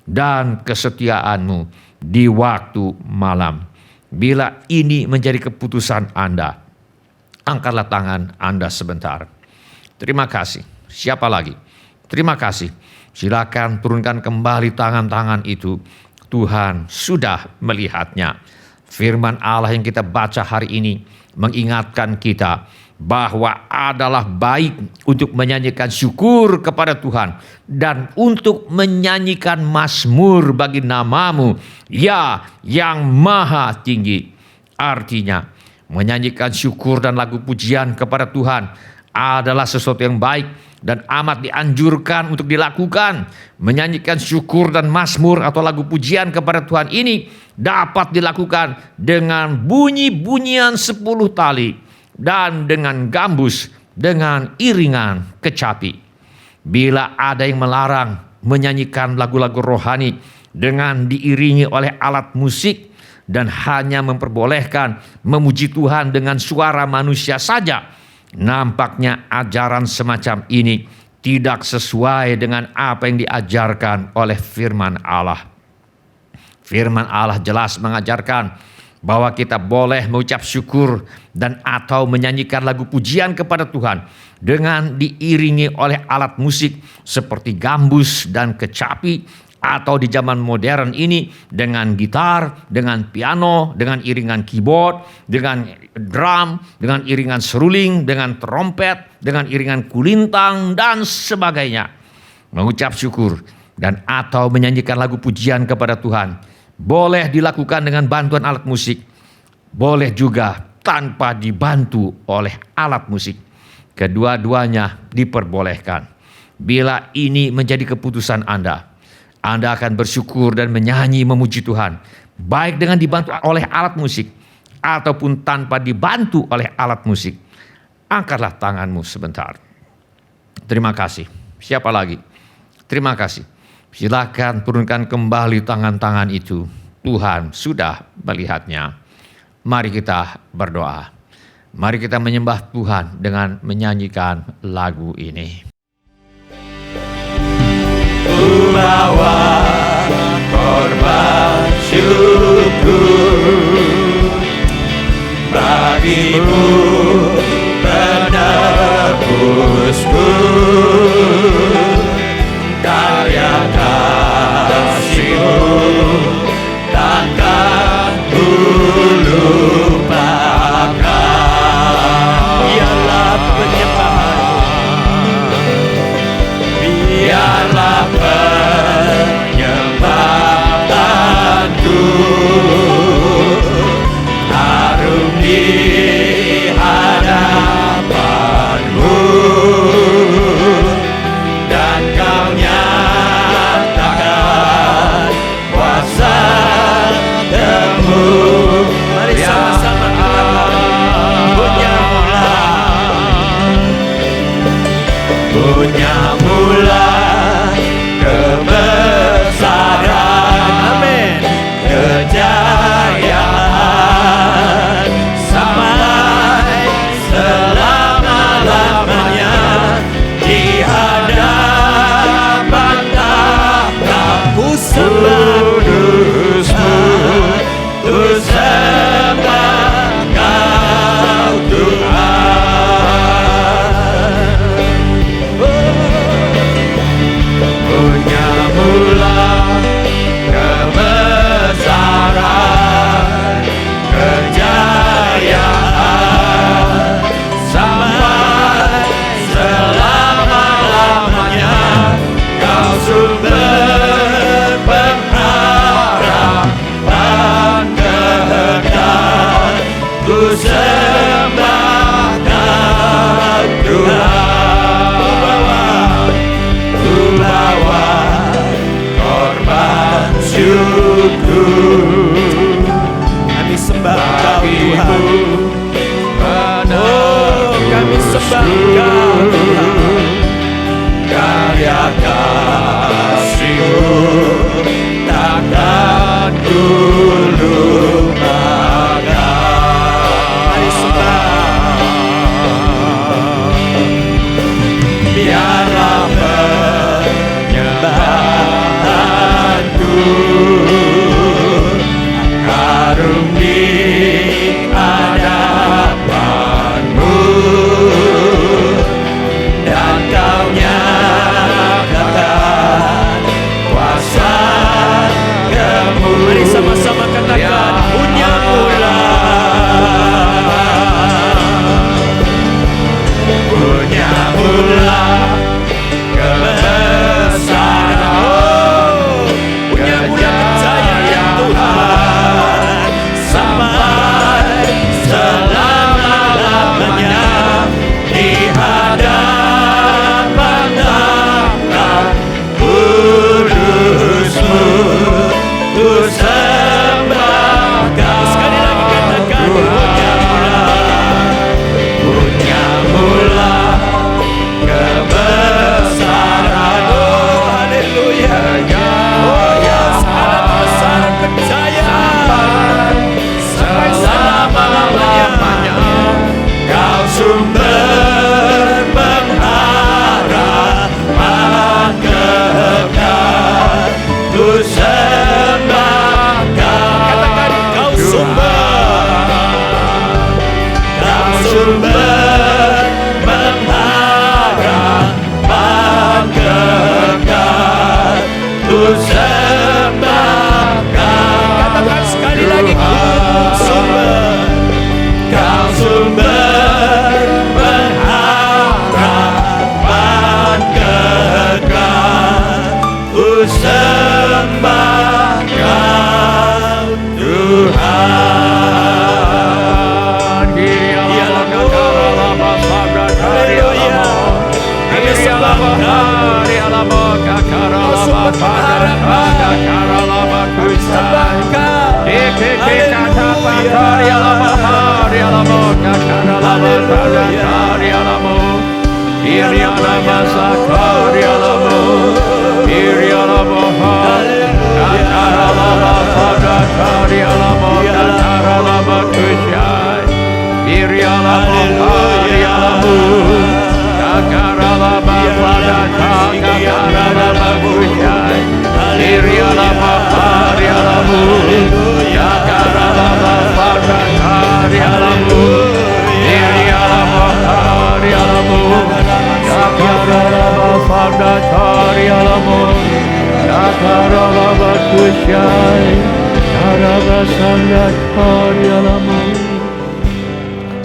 dan kesetiaan-Mu di waktu malam. Bila ini menjadi keputusan Anda, angkatlah tangan Anda sebentar. Terima kasih. Siapa lagi? Terima kasih. Silakan turunkan kembali tangan-tangan itu. Tuhan sudah melihatnya. Firman Allah yang kita baca hari ini mengingatkan kita bahwa adalah baik untuk menyanyikan syukur kepada Tuhan dan untuk menyanyikan mazmur bagi nama-Mu, ya yang maha tinggi. Artinya, menyanyikan syukur dan lagu pujian kepada Tuhan adalah sesuatu yang baik dan amat dianjurkan untuk dilakukan. Menyanyikan syukur dan mazmur atau lagu pujian kepada Tuhan ini dapat dilakukan dengan bunyi-bunyian 10 tali dan dengan gambus, dengan iringan kecapi. Bila ada yang melarang menyanyikan lagu-lagu rohani dengan diiringi oleh alat musik dan hanya memperbolehkan memuji Tuhan dengan suara manusia saja, nampaknya ajaran semacam ini tidak sesuai dengan apa yang diajarkan oleh firman Allah. Firman Allah jelas mengajarkan bahwa kita boleh mengucap syukur dan atau menyanyikan lagu pujian kepada Tuhan dengan diiringi oleh alat musik seperti gambus dan kecapi, atau di zaman modern ini dengan gitar, dengan piano, dengan iringan keyboard, dengan drum, dengan iringan seruling, dengan trompet, dengan iringan kulintang dan sebagainya. Mengucap syukur dan atau menyanyikan lagu pujian kepada Tuhan boleh dilakukan dengan bantuan alat musik, boleh juga tanpa dibantu oleh alat musik. Kedua-duanya diperbolehkan. Bila ini menjadi keputusan Anda akan bersyukur dan menyanyi memuji Tuhan, baik dengan dibantu oleh alat musik ataupun tanpa dibantu oleh alat musik. Angkatlah tanganmu sebentar. Terima kasih. Siapa lagi? Terima kasih. Silakan turunkan kembali tangan-tangan itu. Tuhan sudah melihatnya. Mari kita berdoa. Mari kita menyembah Tuhan dengan menyanyikan lagu ini. Ku bawa korban syukur bagimu, penebusku, karya kasih-Mu takkan ku lupakan. Biarlah penyembahanku, biarlah penyembahanku harum di hadapan-Mu, dan Kau nyatakan kuasa temu. Mari sama-sama punyamulah kebesaran, amin, kejayaan sampai selama-lamanya di hadapan tahta kudus-Mu. Ku sembah Kau Tuhan. Punyamulah kebesaran, kejayaan sampai selama-lamanya. Kau sumber pengharapan kekal. Ku sembah Kau Tuhan. Ku bawa korban syukur. Kami sembah Kau Tuhan. Oh, kami sembah Kau Tuhan. Karya kasih-Mu takkan ku lupakan. Mari sembah. Biarlah penyembahanku harum di hadapan-Mu,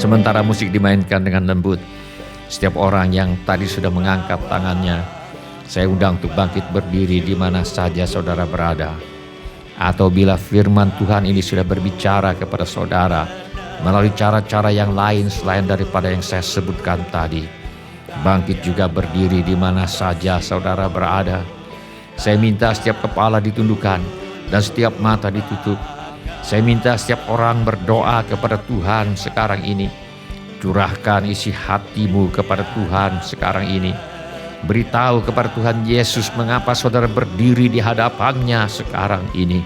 Sementara musik dimainkan dengan lembut, setiap orang yang tadi sudah mengangkat tangannya, saya undang untuk bangkit berdiri di mana saja saudara berada. Atau bila firman Tuhan ini sudah berbicara kepada saudara melalui cara-cara yang lain selain daripada yang saya sebutkan tadi, bangkit juga berdiri di mana saja saudara berada. Saya minta setiap kepala ditundukkan dan setiap mata ditutup. Saya minta setiap orang berdoa kepada Tuhan sekarang ini. Curahkan isi hatimu kepada Tuhan sekarang ini. Beritahu kepada Tuhan Yesus mengapa saudara berdiri di hadapannya sekarang ini.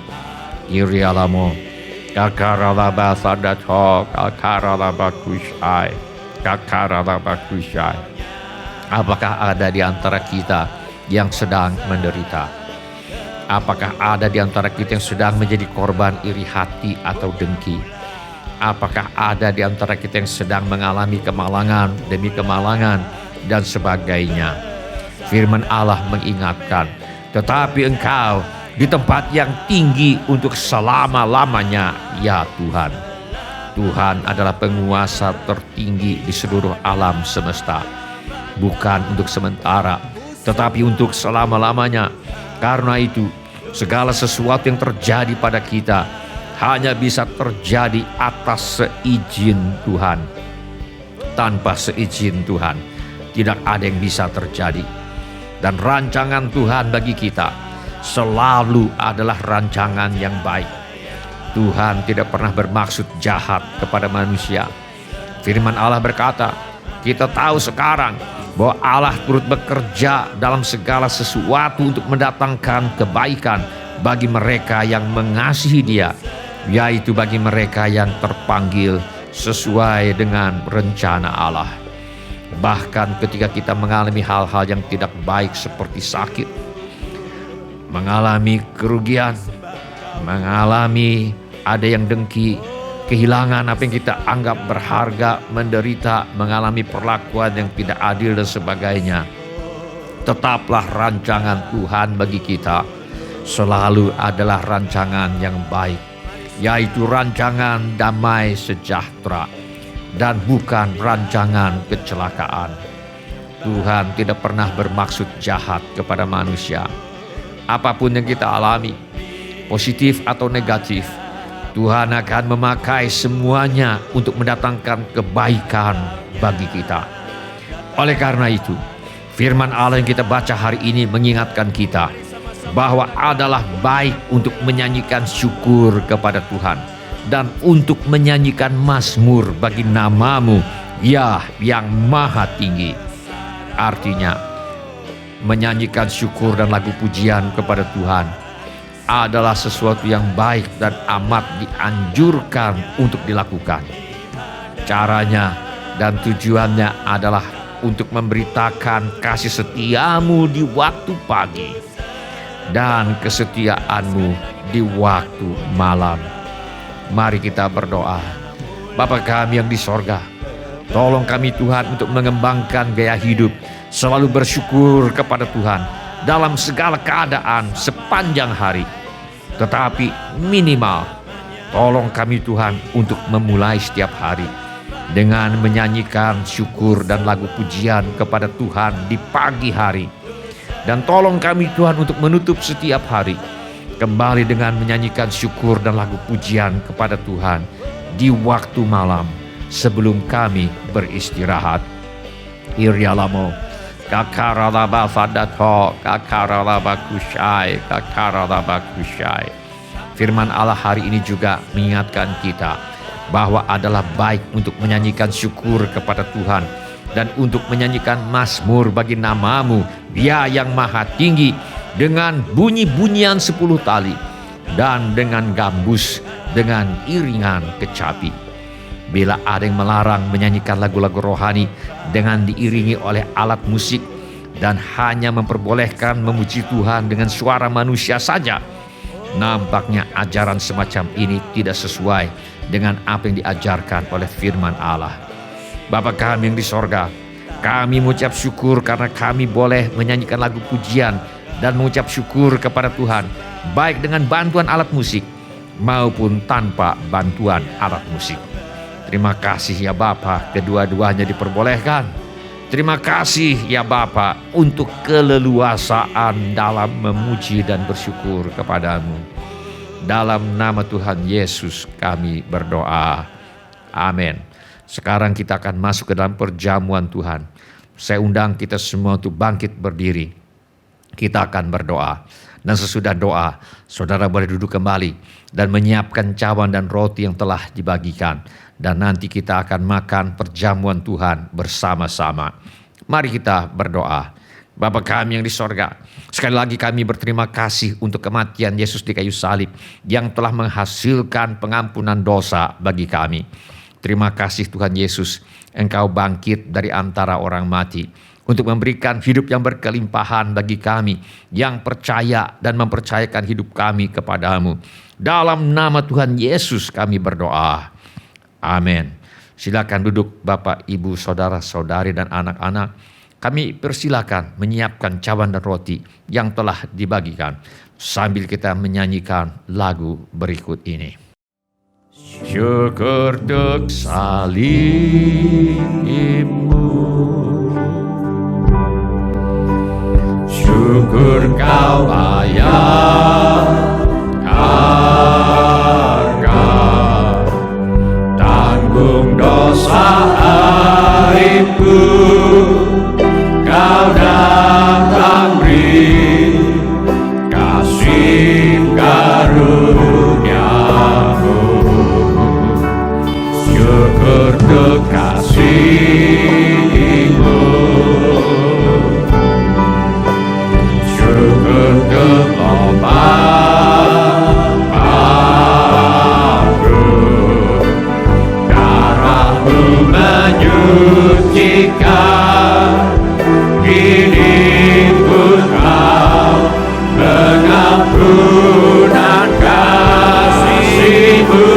Irialamo, kakaralabasadatoh, kakaralabakushai, kakaralabakushai. Apakah ada di antara kita yang sedang menderita? Apakah ada di antara kita yang sedang menjadi korban iri hati atau dengki? Apakah ada di antara kita yang sedang mengalami kemalangan demi kemalangan dan sebagainya? Firman Allah mengingatkan, tetapi engkau di tempat yang tinggi untuk selama-lamanya, ya Tuhan. Tuhan adalah penguasa tertinggi di seluruh alam semesta. Bukan untuk sementara, tetapi untuk selama-lamanya. Karena itu, segala sesuatu yang terjadi pada kita hanya bisa terjadi atas seizin Tuhan. Tanpa seizin Tuhan, tidak ada yang bisa terjadi. Dan rancangan Tuhan bagi kita selalu adalah rancangan yang baik. Tuhan tidak pernah bermaksud jahat kepada manusia. Firman Allah berkata, kita tahu sekarang bahwa Allah turut bekerja dalam segala sesuatu untuk mendatangkan kebaikan bagi mereka yang mengasihi Dia, yaitu bagi mereka yang terpanggil sesuai dengan rencana Allah. Bahkan ketika kita mengalami hal-hal yang tidak baik seperti sakit, mengalami kerugian, mengalami ada yang dengki, kehilangan apa yang kita anggap berharga, menderita, mengalami perlakuan yang tidak adil dan sebagainya, tetaplah rancangan Tuhan bagi kita selalu adalah rancangan yang baik, yaitu rancangan damai sejahtera dan bukan rancangan kecelakaan. Tuhan tidak pernah bermaksud jahat kepada manusia. Apapun yang kita alami, positif atau negatif, Tuhan akan memakai semuanya untuk mendatangkan kebaikan bagi kita. Oleh karena itu, firman Allah yang kita baca hari ini mengingatkan kita bahwa adalah baik untuk menyanyikan syukur kepada Tuhan dan untuk menyanyikan mazmur bagi nama-Mu, ya yang maha tinggi. Artinya, menyanyikan syukur dan lagu pujian kepada Tuhan adalah sesuatu yang baik dan amat dianjurkan untuk dilakukan. Caranya dan tujuannya adalah untuk memberitakan kasih setia-Mu di waktu pagi dan kesetiaan-Mu di waktu malam. Mari kita berdoa. Bapa kami yang di sorga, tolong kami Tuhan untuk mengembangkan gaya hidup selalu bersyukur kepada Tuhan dalam segala keadaan sepanjang hari. Tetapi minimal tolong kami Tuhan untuk memulai setiap hari dengan menyanyikan syukur dan lagu pujian kepada Tuhan di pagi hari. Dan tolong kami Tuhan untuk menutup setiap hari kembali dengan menyanyikan syukur dan lagu pujian kepada Tuhan di waktu malam sebelum kami beristirahat. Irialamo, kakaralaba fadato, kakaralaba kushai, kakaralaba kushai. Firman Allah hari ini juga mengingatkan kita bahwa adalah baik untuk menyanyikan syukur kepada Tuhan dan untuk menyanyikan mazmur bagi nama-Mu, Dia yang maha tinggi, dengan bunyi-bunyian 10 tali dan dengan gambus, dengan iringan kecapi. Bila ada yang melarang menyanyikan lagu-lagu rohani dengan diiringi oleh alat musik dan hanya memperbolehkan memuji Tuhan dengan suara manusia saja, nampaknya ajaran semacam ini tidak sesuai dengan apa yang diajarkan oleh firman Allah. Bapa kami yang di sorga, kami mengucap syukur karena kami boleh menyanyikan lagu pujian dan mengucap syukur kepada Tuhan, baik dengan bantuan alat musik maupun tanpa bantuan alat musik. Terima kasih ya Bapa, kedua-duanya diperbolehkan. Terima kasih ya Bapa untuk keleluasaan dalam memuji dan bersyukur kepadamu. Dalam nama Tuhan Yesus kami berdoa. Amin. Sekarang kita akan masuk ke dalam perjamuan Tuhan. Saya undang kita semua untuk bangkit berdiri. Kita akan berdoa. Dan sesudah doa, saudara boleh duduk kembali dan menyiapkan cawan dan roti yang telah dibagikan. Dan nanti kita akan makan perjamuan Tuhan bersama-sama. Mari kita berdoa. Bapa kami yang di sorga, sekali lagi kami berterima kasih untuk kematian Yesus di kayu salib yang telah menghasilkan pengampunan dosa bagi kami. Terima kasih Tuhan Yesus, Engkau bangkit dari antara orang mati untuk memberikan hidup yang berkelimpahan bagi kami yang percaya dan mempercayakan hidup kami kepadamu. Dalam nama Tuhan Yesus kami berdoa. Amin. Silakan duduk Bapak, Ibu, saudara-saudari dan anak-anak. Kami persilakan menyiapkan cawan dan roti yang telah dibagikan sambil kita menyanyikan lagu berikut ini. Syukur untuk salibmu, syukur kau bayar harga, tanggung dosa aibku, kau datang beri kasih karuniamu. Syukur untuk kasih-Mu, syukur untuk obat-Mu, darah-Mu menyucikan hidupku, kau pengampunan kasih-Mu.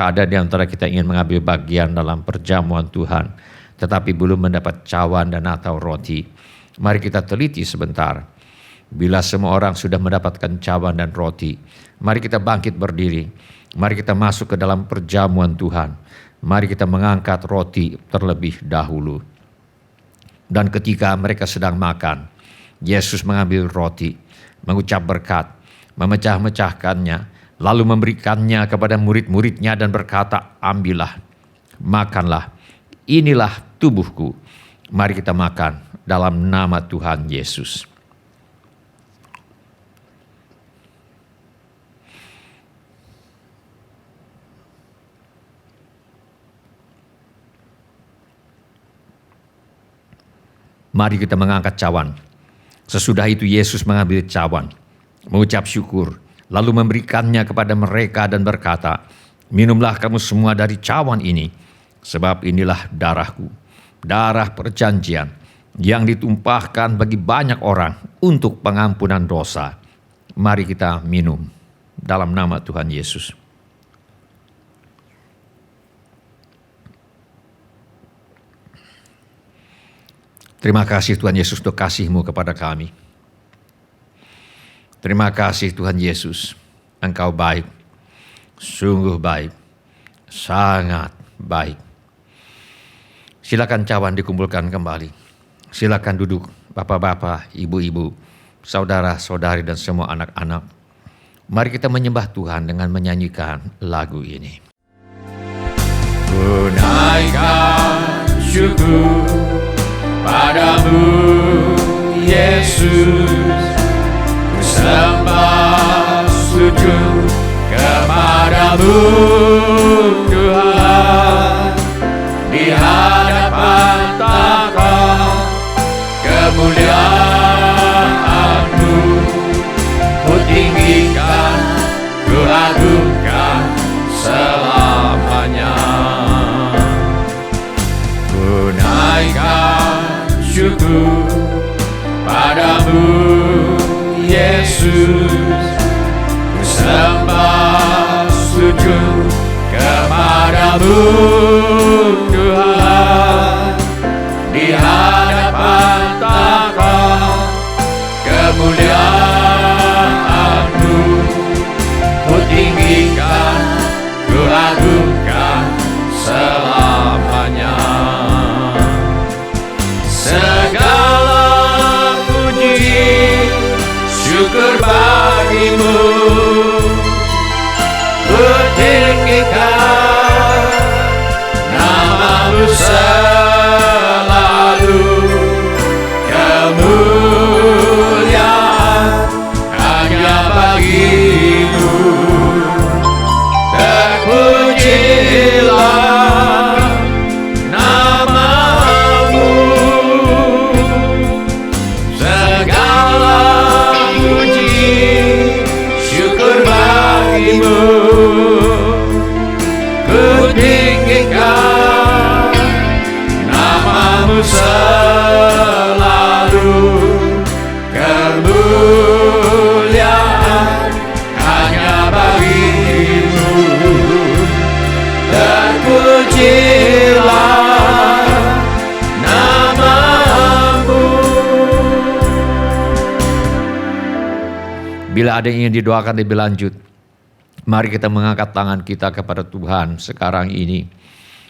Apakah ada di antara kita ingin mengambil bagian dalam perjamuan Tuhan, tetapi belum mendapat cawan dan atau roti? Mari kita teliti sebentar. Bila semua orang sudah mendapatkan cawan dan roti, mari kita bangkit berdiri. Mari kita masuk ke dalam perjamuan Tuhan. Mari kita mengangkat roti terlebih dahulu. Dan ketika mereka sedang makan, Yesus mengambil roti, mengucap berkat, memecah-mecahkannya, lalu memberikannya kepada murid-muridnya dan berkata, ambillah, makanlah, inilah tubuhku. Mari kita makan dalam nama Tuhan Yesus. Mari kita mengangkat cawan. Sesudah itu Yesus mengambil cawan, mengucap syukur, lalu memberikannya kepada mereka dan berkata, minumlah kamu semua dari cawan ini, sebab inilah darahku, darah perjanjian, yang ditumpahkan bagi banyak orang untuk pengampunan dosa. Mari kita minum dalam nama Tuhan Yesus. Terima kasih Tuhan Yesus untuk kasih-Mu kepada kami. Terima kasih Tuhan Yesus, Engkau baik, sungguh baik, sangat baik. Silakan cawan dikumpulkan kembali. Silakan duduk bapak-bapak, ibu-ibu, saudara-saudari dan semua anak-anak. Mari kita menyembah Tuhan dengan menyanyikan lagu ini. Tunaikan syukur padamu Yesus, ku sembah sujud kepadamu Tuhan, di hadapan takhta kemuliaan-Mu, ku tinggikan, ku agungkan selamanya. Tunaikan syukur padamu Yesus, ku sembah sujud kepadamu Tuhan, di hadapan takhta kemuliaan-Mu, ku tinggikan, ku agungkan selamanya. Segala puji syukur bagi-Mu, ku tinggikan nama-Mu selalu, kemuliaan hanya bagi-Mu. Terpujilah nama-Mu, segala puji syukur bagi-Mu, ku tinggikan nama-Mu selalu, kemuliaan hanya bagi-Mu. Terpujilah nama-Mu. Bila ada yang ingin didoakan lebih lanjut, mari kita mengangkat tangan kita kepada Tuhan sekarang ini.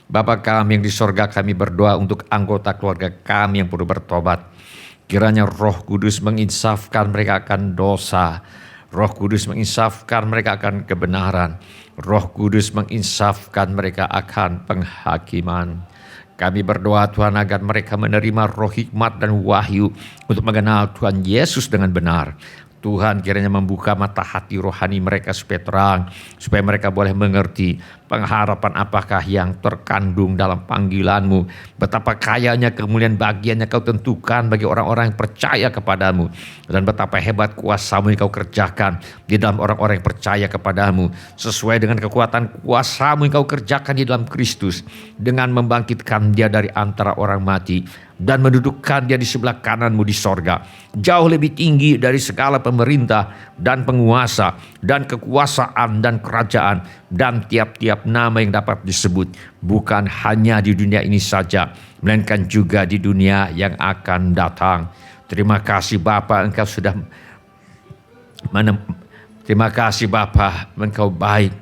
Bapa kami yang di sorga, kami berdoa untuk anggota keluarga kami yang perlu bertobat. Kiranya Roh Kudus menginsafkan mereka akan dosa. Roh Kudus menginsafkan mereka akan kebenaran. Roh Kudus menginsafkan mereka akan penghakiman. Kami berdoa Tuhan agar mereka menerima roh hikmat dan wahyu untuk mengenal Tuhan Yesus dengan benar. Tuhan kiranya membuka mata hati rohani mereka supaya terang, supaya mereka boleh mengerti pengharapan apakah yang terkandung dalam panggilan-Mu, betapa kayanya kemuliaan bagian yang Kau tentukan bagi orang-orang yang percaya kepadamu, dan betapa hebat kuasa-Mu yang Kau kerjakan di dalam orang-orang yang percaya kepadamu, sesuai dengan kekuatan kuasa-Mu yang Kau kerjakan di dalam Kristus, dengan membangkitkan Dia dari antara orang mati dan mendudukkan Dia di sebelah kanan-Mu di sorga, jauh lebih tinggi dari segala pemerintah dan penguasa dan kekuasaan dan kerajaan dan tiap-tiap nama yang dapat disebut, bukan hanya di dunia ini saja, melainkan juga di dunia yang akan datang. Terima kasih Bapa, Engkau sudah terima kasih Bapa, Engkau baik,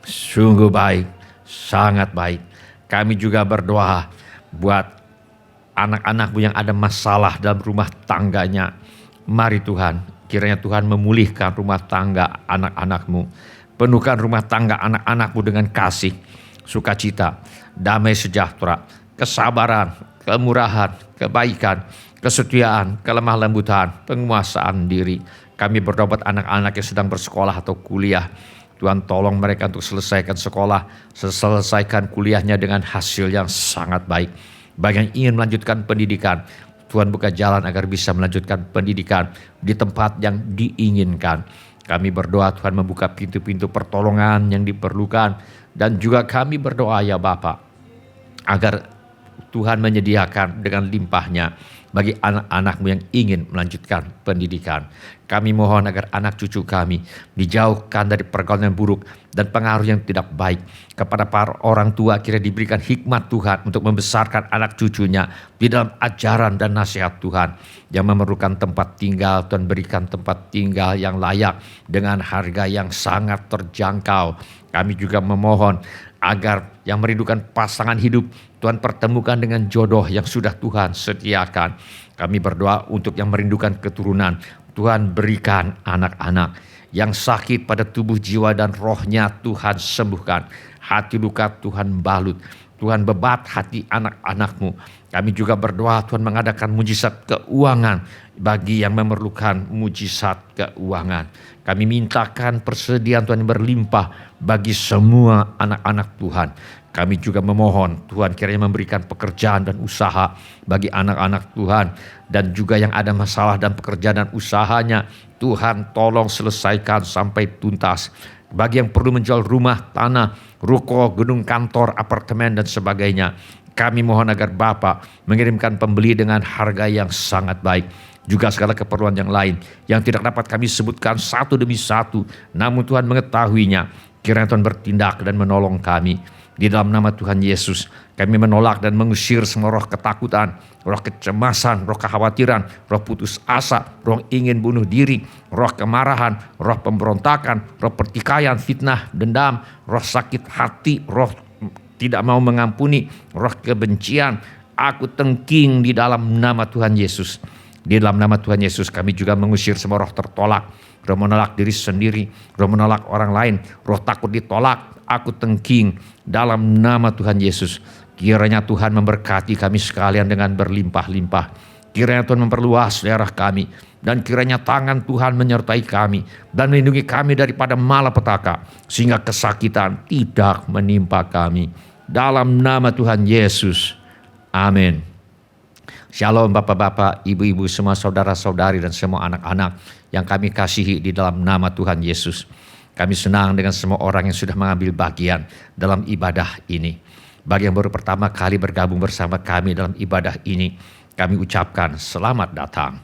sungguh baik, sangat baik. Kami juga berdoa buat anak-anak-Mu yang ada masalah dalam rumah tangganya. Mari Tuhan, kiranya Tuhan memulihkan rumah tangga anak-anak-Mu. Penuhkan rumah tangga anak-anak-Mu dengan kasih, sukacita, damai sejahtera, kesabaran, kemurahan, kebaikan, kesetiaan, kelemah lembutan, penguasaan diri. Kami berdoa buat anak-anak yang sedang bersekolah atau kuliah. Tuhan tolong mereka untuk selesaikan sekolah, selesaikan kuliahnya dengan hasil yang sangat baik. Bagi yang ingin melanjutkan pendidikan, Tuhan buka jalan agar bisa melanjutkan pendidikan di tempat yang diinginkan. Kami berdoa Tuhan membuka pintu-pintu pertolongan yang diperlukan. Dan juga kami berdoa ya Bapa, agar Tuhan menyediakan dengan limpahnya bagi anak-anak-Mu yang ingin melanjutkan pendidikan. Kami mohon agar anak cucu kami dijauhkan dari pergaulan yang buruk dan pengaruh yang tidak baik. Kepada para orang tua kiranya diberikan hikmat Tuhan untuk membesarkan anak cucunya di dalam ajaran dan nasihat Tuhan. Yang memerlukan tempat tinggal, Tuhan berikan tempat tinggal yang layak dengan harga yang sangat terjangkau. Kami juga memohon agar yang merindukan pasangan hidup, Tuhan pertemukan dengan jodoh yang sudah Tuhan sediakan. Kami berdoa untuk yang merindukan keturunan, Tuhan berikan anak-anak. Yang sakit pada tubuh, jiwa, dan rohnya Tuhan sembuhkan. Hati luka Tuhan balut. Tuhan bebat hati anak-anak-Mu. Kami juga berdoa Tuhan mengadakan mujizat keuangan bagi yang memerlukan mujizat keuangan. Kami mintakan persediaan Tuhan yang berlimpah bagi semua anak-anak Tuhan. Kami juga memohon Tuhan kiranya memberikan pekerjaan dan usaha bagi anak-anak Tuhan. Dan juga yang ada masalah dan pekerjaan dan usahanya, Tuhan tolong selesaikan sampai tuntas. Bagi yang perlu menjual rumah, tanah, ruko, gedung kantor, apartemen dan sebagainya, kami mohon agar Bapa mengirimkan pembeli dengan harga yang sangat baik. Juga segala keperluan yang lain yang tidak dapat kami sebutkan satu demi satu, namun Tuhan mengetahuinya. Kiranya Tuhan bertindak dan menolong kami. Di dalam nama Tuhan Yesus, kami menolak dan mengusir semua roh ketakutan, roh kecemasan, roh kekhawatiran, roh putus asa, roh ingin bunuh diri, roh kemarahan, roh pemberontakan, roh pertikaian, fitnah, dendam, roh sakit hati, roh tidak mau mengampuni, roh kebencian. Aku tengking di dalam nama Tuhan Yesus. Di dalam nama Tuhan Yesus kami juga mengusir semua roh tertolak, roh menolak diri sendiri, roh menolak orang lain, roh takut ditolak. Aku tengking dalam nama Tuhan Yesus. Kiranya Tuhan memberkati kami sekalian dengan berlimpah-limpah. Kiranya Tuhan memperluas daerah kami. Dan kiranya tangan Tuhan menyertai kami dan melindungi kami daripada malapetaka, sehingga kesakitan tidak menimpa kami. Dalam nama Tuhan Yesus. Amin. Shalom Bapak-bapak, ibu-ibu, semua saudara-saudari dan semua anak-anak yang kami kasihi di dalam nama Tuhan Yesus. Kami senang dengan semua orang yang sudah mengambil bagian dalam ibadah ini. Bagi yang baru pertama kali bergabung bersama kami dalam ibadah ini, kami ucapkan selamat datang.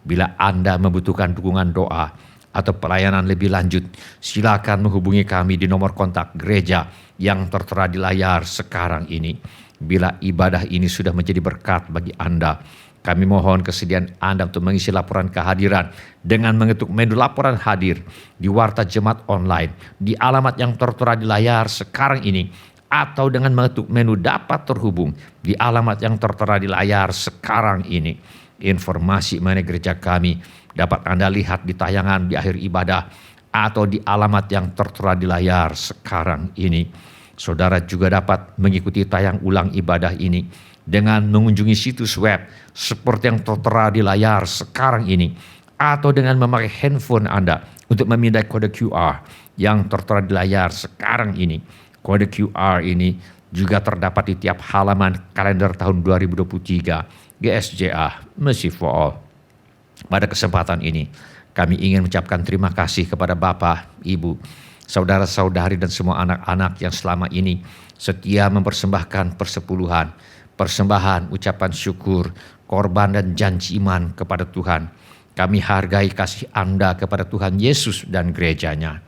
Bila Anda membutuhkan dukungan doa atau pelayanan lebih lanjut, silakan menghubungi kami di nomor kontak gereja yang tertera di layar sekarang ini. Bila ibadah ini sudah menjadi berkat bagi Anda, kami mohon kesediaan Anda untuk mengisi laporan kehadiran dengan mengetuk menu laporan hadir di Warta Jemaat Online di alamat yang tertera di layar sekarang ini, atau dengan mengetuk menu dapat terhubung di alamat yang tertera di layar sekarang ini. Informasi mengenai gereja kami dapat Anda lihat di tayangan di akhir ibadah atau di alamat yang tertera di layar sekarang ini. Saudara juga dapat mengikuti tayang ulang ibadah ini dengan mengunjungi situs web seperti yang tertera di layar sekarang ini, atau dengan memakai handphone Anda untuk memindai kode QR yang tertera di layar sekarang ini. Kode QR ini juga terdapat di tiap halaman kalender tahun 2023 GSJA Mercy for All. Pada kesempatan ini, kami ingin mengucapkan terima kasih kepada Bapak, Ibu, saudara-saudari dan semua anak-anak yang selama ini setia mempersembahkan persepuluhan, persembahan, ucapan syukur, korban dan janji iman kepada Tuhan. Kami hargai kasih Anda kepada Tuhan Yesus dan gerejanya.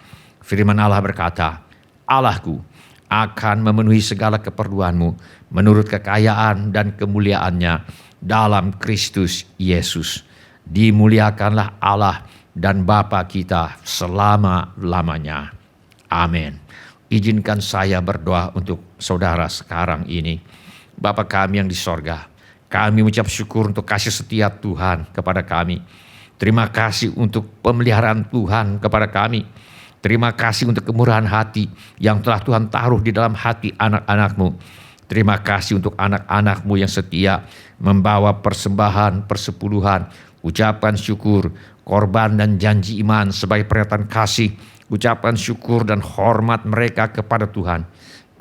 Firman Allah berkata, Allahku akan memenuhi segala keperluanmu menurut kekayaan dan kemuliaannya dalam Kristus Yesus. Dimuliakanlah Allah dan Bapa kita selama-lamanya. Amin. Izinkan saya berdoa untuk saudara sekarang ini. Bapa kami yang di sorga, kami mengucap syukur untuk kasih setia Tuhan kepada kami. Terima kasih untuk pemeliharaan Tuhan kepada kami. Terima kasih untuk kemurahan hati yang telah Tuhan taruh di dalam hati anak-anak-Mu. Terima kasih untuk anak-anak-Mu yang setia membawa persembahan, persepuluhan, ucapan syukur, korban dan janji iman sebagai pernyataan kasih, ucapan syukur dan hormat mereka kepada Tuhan.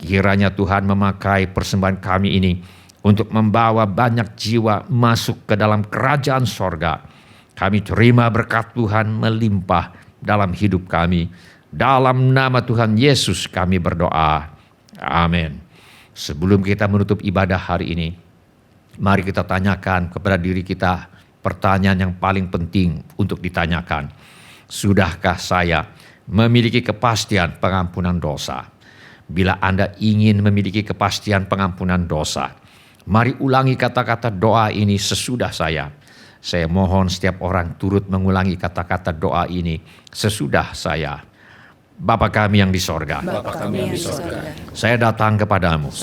Kiranya Tuhan memakai persembahan kami ini untuk membawa banyak jiwa masuk ke dalam kerajaan sorga. Kami terima berkat Tuhan melimpah dalam hidup kami. Dalam nama Tuhan Yesus kami berdoa. Amin. Sebelum kita menutup ibadah hari ini, mari kita tanyakan kepada diri kita pertanyaan yang paling penting untuk ditanyakan. Sudahkah saya memiliki kepastian pengampunan dosa? Bila Anda ingin memiliki kepastian pengampunan dosa, mari ulangi kata-kata doa ini sesudah saya. Saya mohon setiap orang turut mengulangi kata-kata doa ini sesudah saya. Bapa kami yang di sorga, saya datang kepadamu.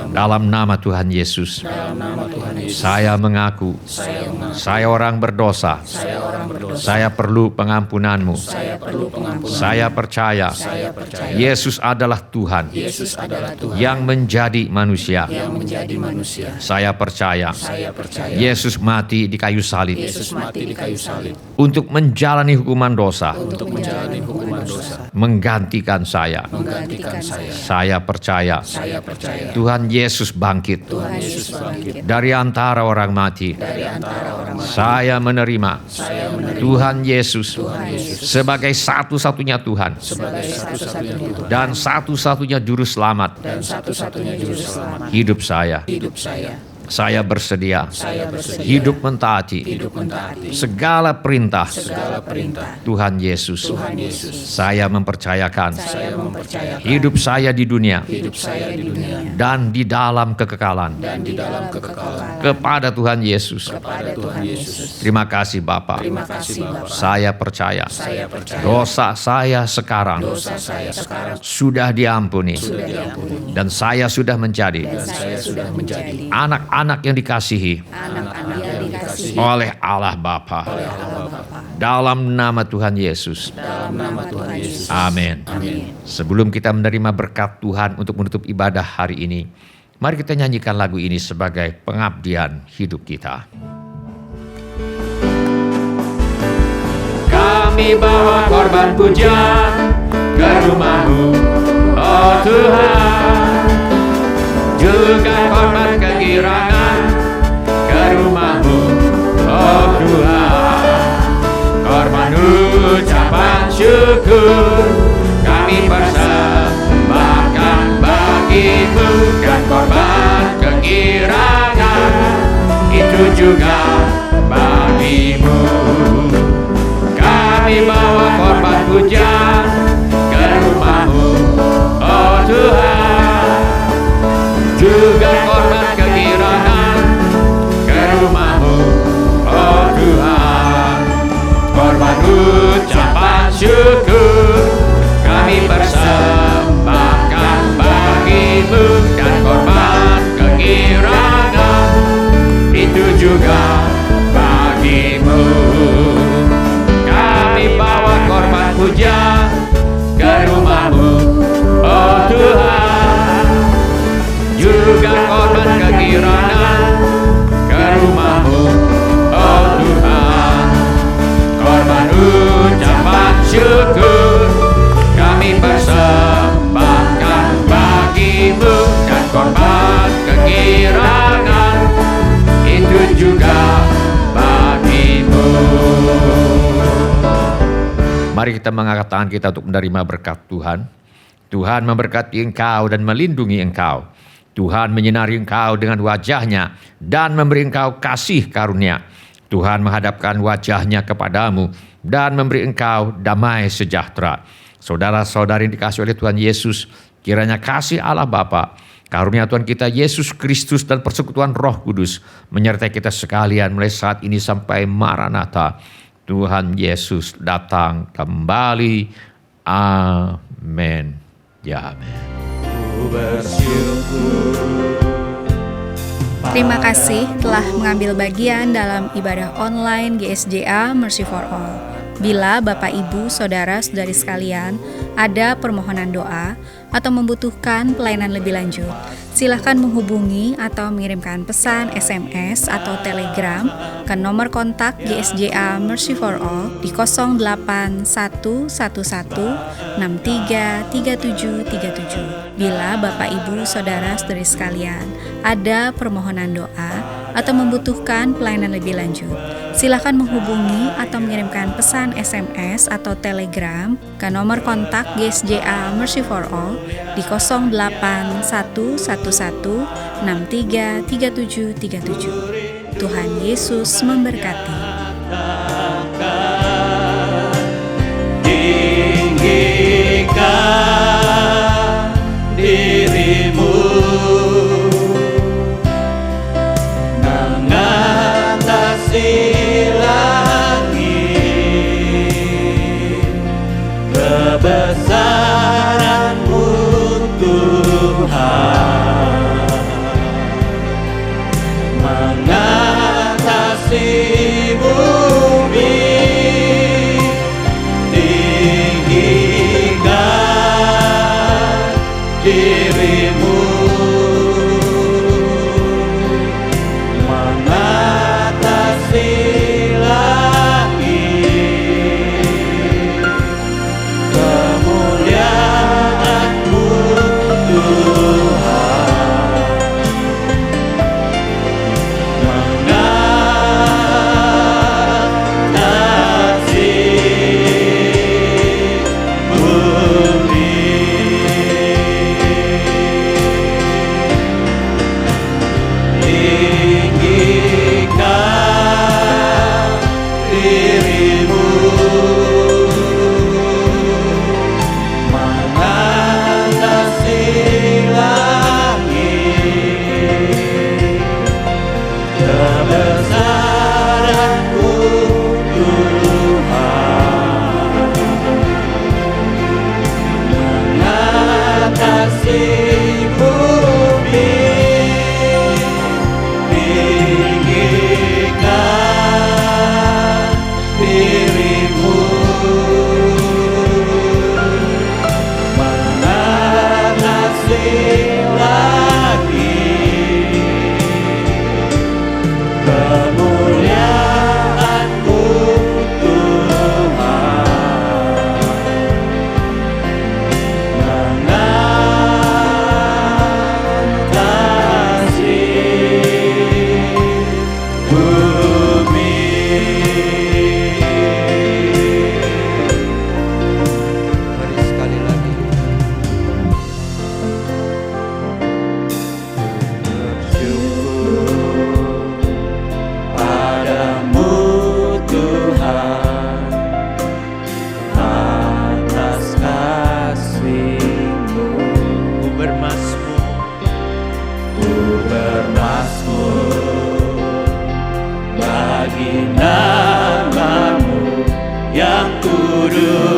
Dalam nama Tuhan Yesus, saya mengaku, saya orang berdosa. Saya perlu pengampunanmu. Saya percaya, Yesus adalah Tuhan yang menjadi manusia. Saya percaya, Yesus mati di kayu salib untuk menjalani hukuman dosa. Menggantikan saya. Saya percaya Tuhan Yesus bangkit dari antara orang mati. Saya menerima Tuhan Yesus sebagai satu-satunya Tuhan dan satu-satunya juru selamat hidup saya. Saya bersedia hidup mentaati segala perintah Tuhan Yesus. Saya mempercayakan hidup saya di dunia dan di dalam kekekalan kepada Tuhan Yesus. Terima kasih Bapa. Saya percaya dosa saya sekarang sudah diampuni dan saya sudah menjadi anak-anak yang dikasihi oleh Allah Bapa. Dalam nama Tuhan Yesus. Amin. Sebelum kita menerima berkat Tuhan untuk menutup ibadah hari ini, mari kita nyanyikan lagu ini sebagai pengabdian hidup kita. Kami bawa korban pujian ke rumah-Mu, oh Tuhan. Juga korban kegirangan ke rumah-Mu, oh Tuhan. Korban ucapan syukur kami persembahkan bagi-Mu, dan korban kegirangan itu juga bagi-Mu. Kami bawa korban pujian ke rumah-Mu, oh Tuhan. Juga korban kegirangan ke rumah-Mu, oh Tuhan. Korban ucapan syukur kami persembahkan bagi-Mu, dan korban kegirangan itu juga bagi-Mu. Kami bawa korban pujian ke rumah-Mu, oh Tuhan. Juga korban kegirangan ke rumah-Mu, oh Tuhan. Korban ucapan syukur kami persembahkan bagi-Mu, dan korban kegirangan itu juga bagi-Mu. Mari kita mengangkat tangan kita untuk menerima berkat Tuhan. Tuhan memberkati engkau dan melindungi engkau. Tuhan menyinari engkau dengan wajah-Nya dan memberi engkau kasih karunia. Tuhan menghadapkan wajah-Nya kepadamu dan memberi engkau damai sejahtera. Saudara-saudari yang dikasihi oleh Tuhan Yesus, kiranya kasih Allah Bapa, karunia Tuhan kita Yesus Kristus dan persekutuan Roh Kudus menyertai kita sekalian mulai saat ini sampai Maranatha. Tuhan Yesus datang kembali. Amin. Ya, amin. Terima kasih telah mengambil bagian dalam ibadah online GSJA Mercy for All. Bila Bapak, Ibu, Saudara-saudari sekalian ada permohonan doa atau membutuhkan pelayanan lebih lanjut, silakan menghubungi atau mengirimkan pesan SMS atau Telegram ke nomor kontak GSJA Mercy for All di 08111633737. Bila Bapak, Ibu, Saudara-saudari sekalian ada permohonan doa atau membutuhkan pelayanan lebih lanjut, silakan menghubungi atau mengirimkan pesan SMS atau Telegram ke nomor kontak GSJA Mercy for All di 08111633737. Tuhan Yesus memberkati. Tinggikan dirimu mengatasi langit, kebesaran-Mu Tuhan, mengatasi bumi. Tinggikan dirimu mengatasi langit, kemuliaan-Mu Tuhan, mengatasi bumi. Tinggikan dirimu mengatasi langit, kebesaran-Mu Tuhan, mengatasi bumi. Tinggikan dirimu mengatasi langit, kemuliaan-Mu Tuhan, mengatasi bumi. Mari sekali lagi bersyukur padamu Tuhan atas kasih-Mu. Ku bermazmur bagi nama-Mu yang kudus.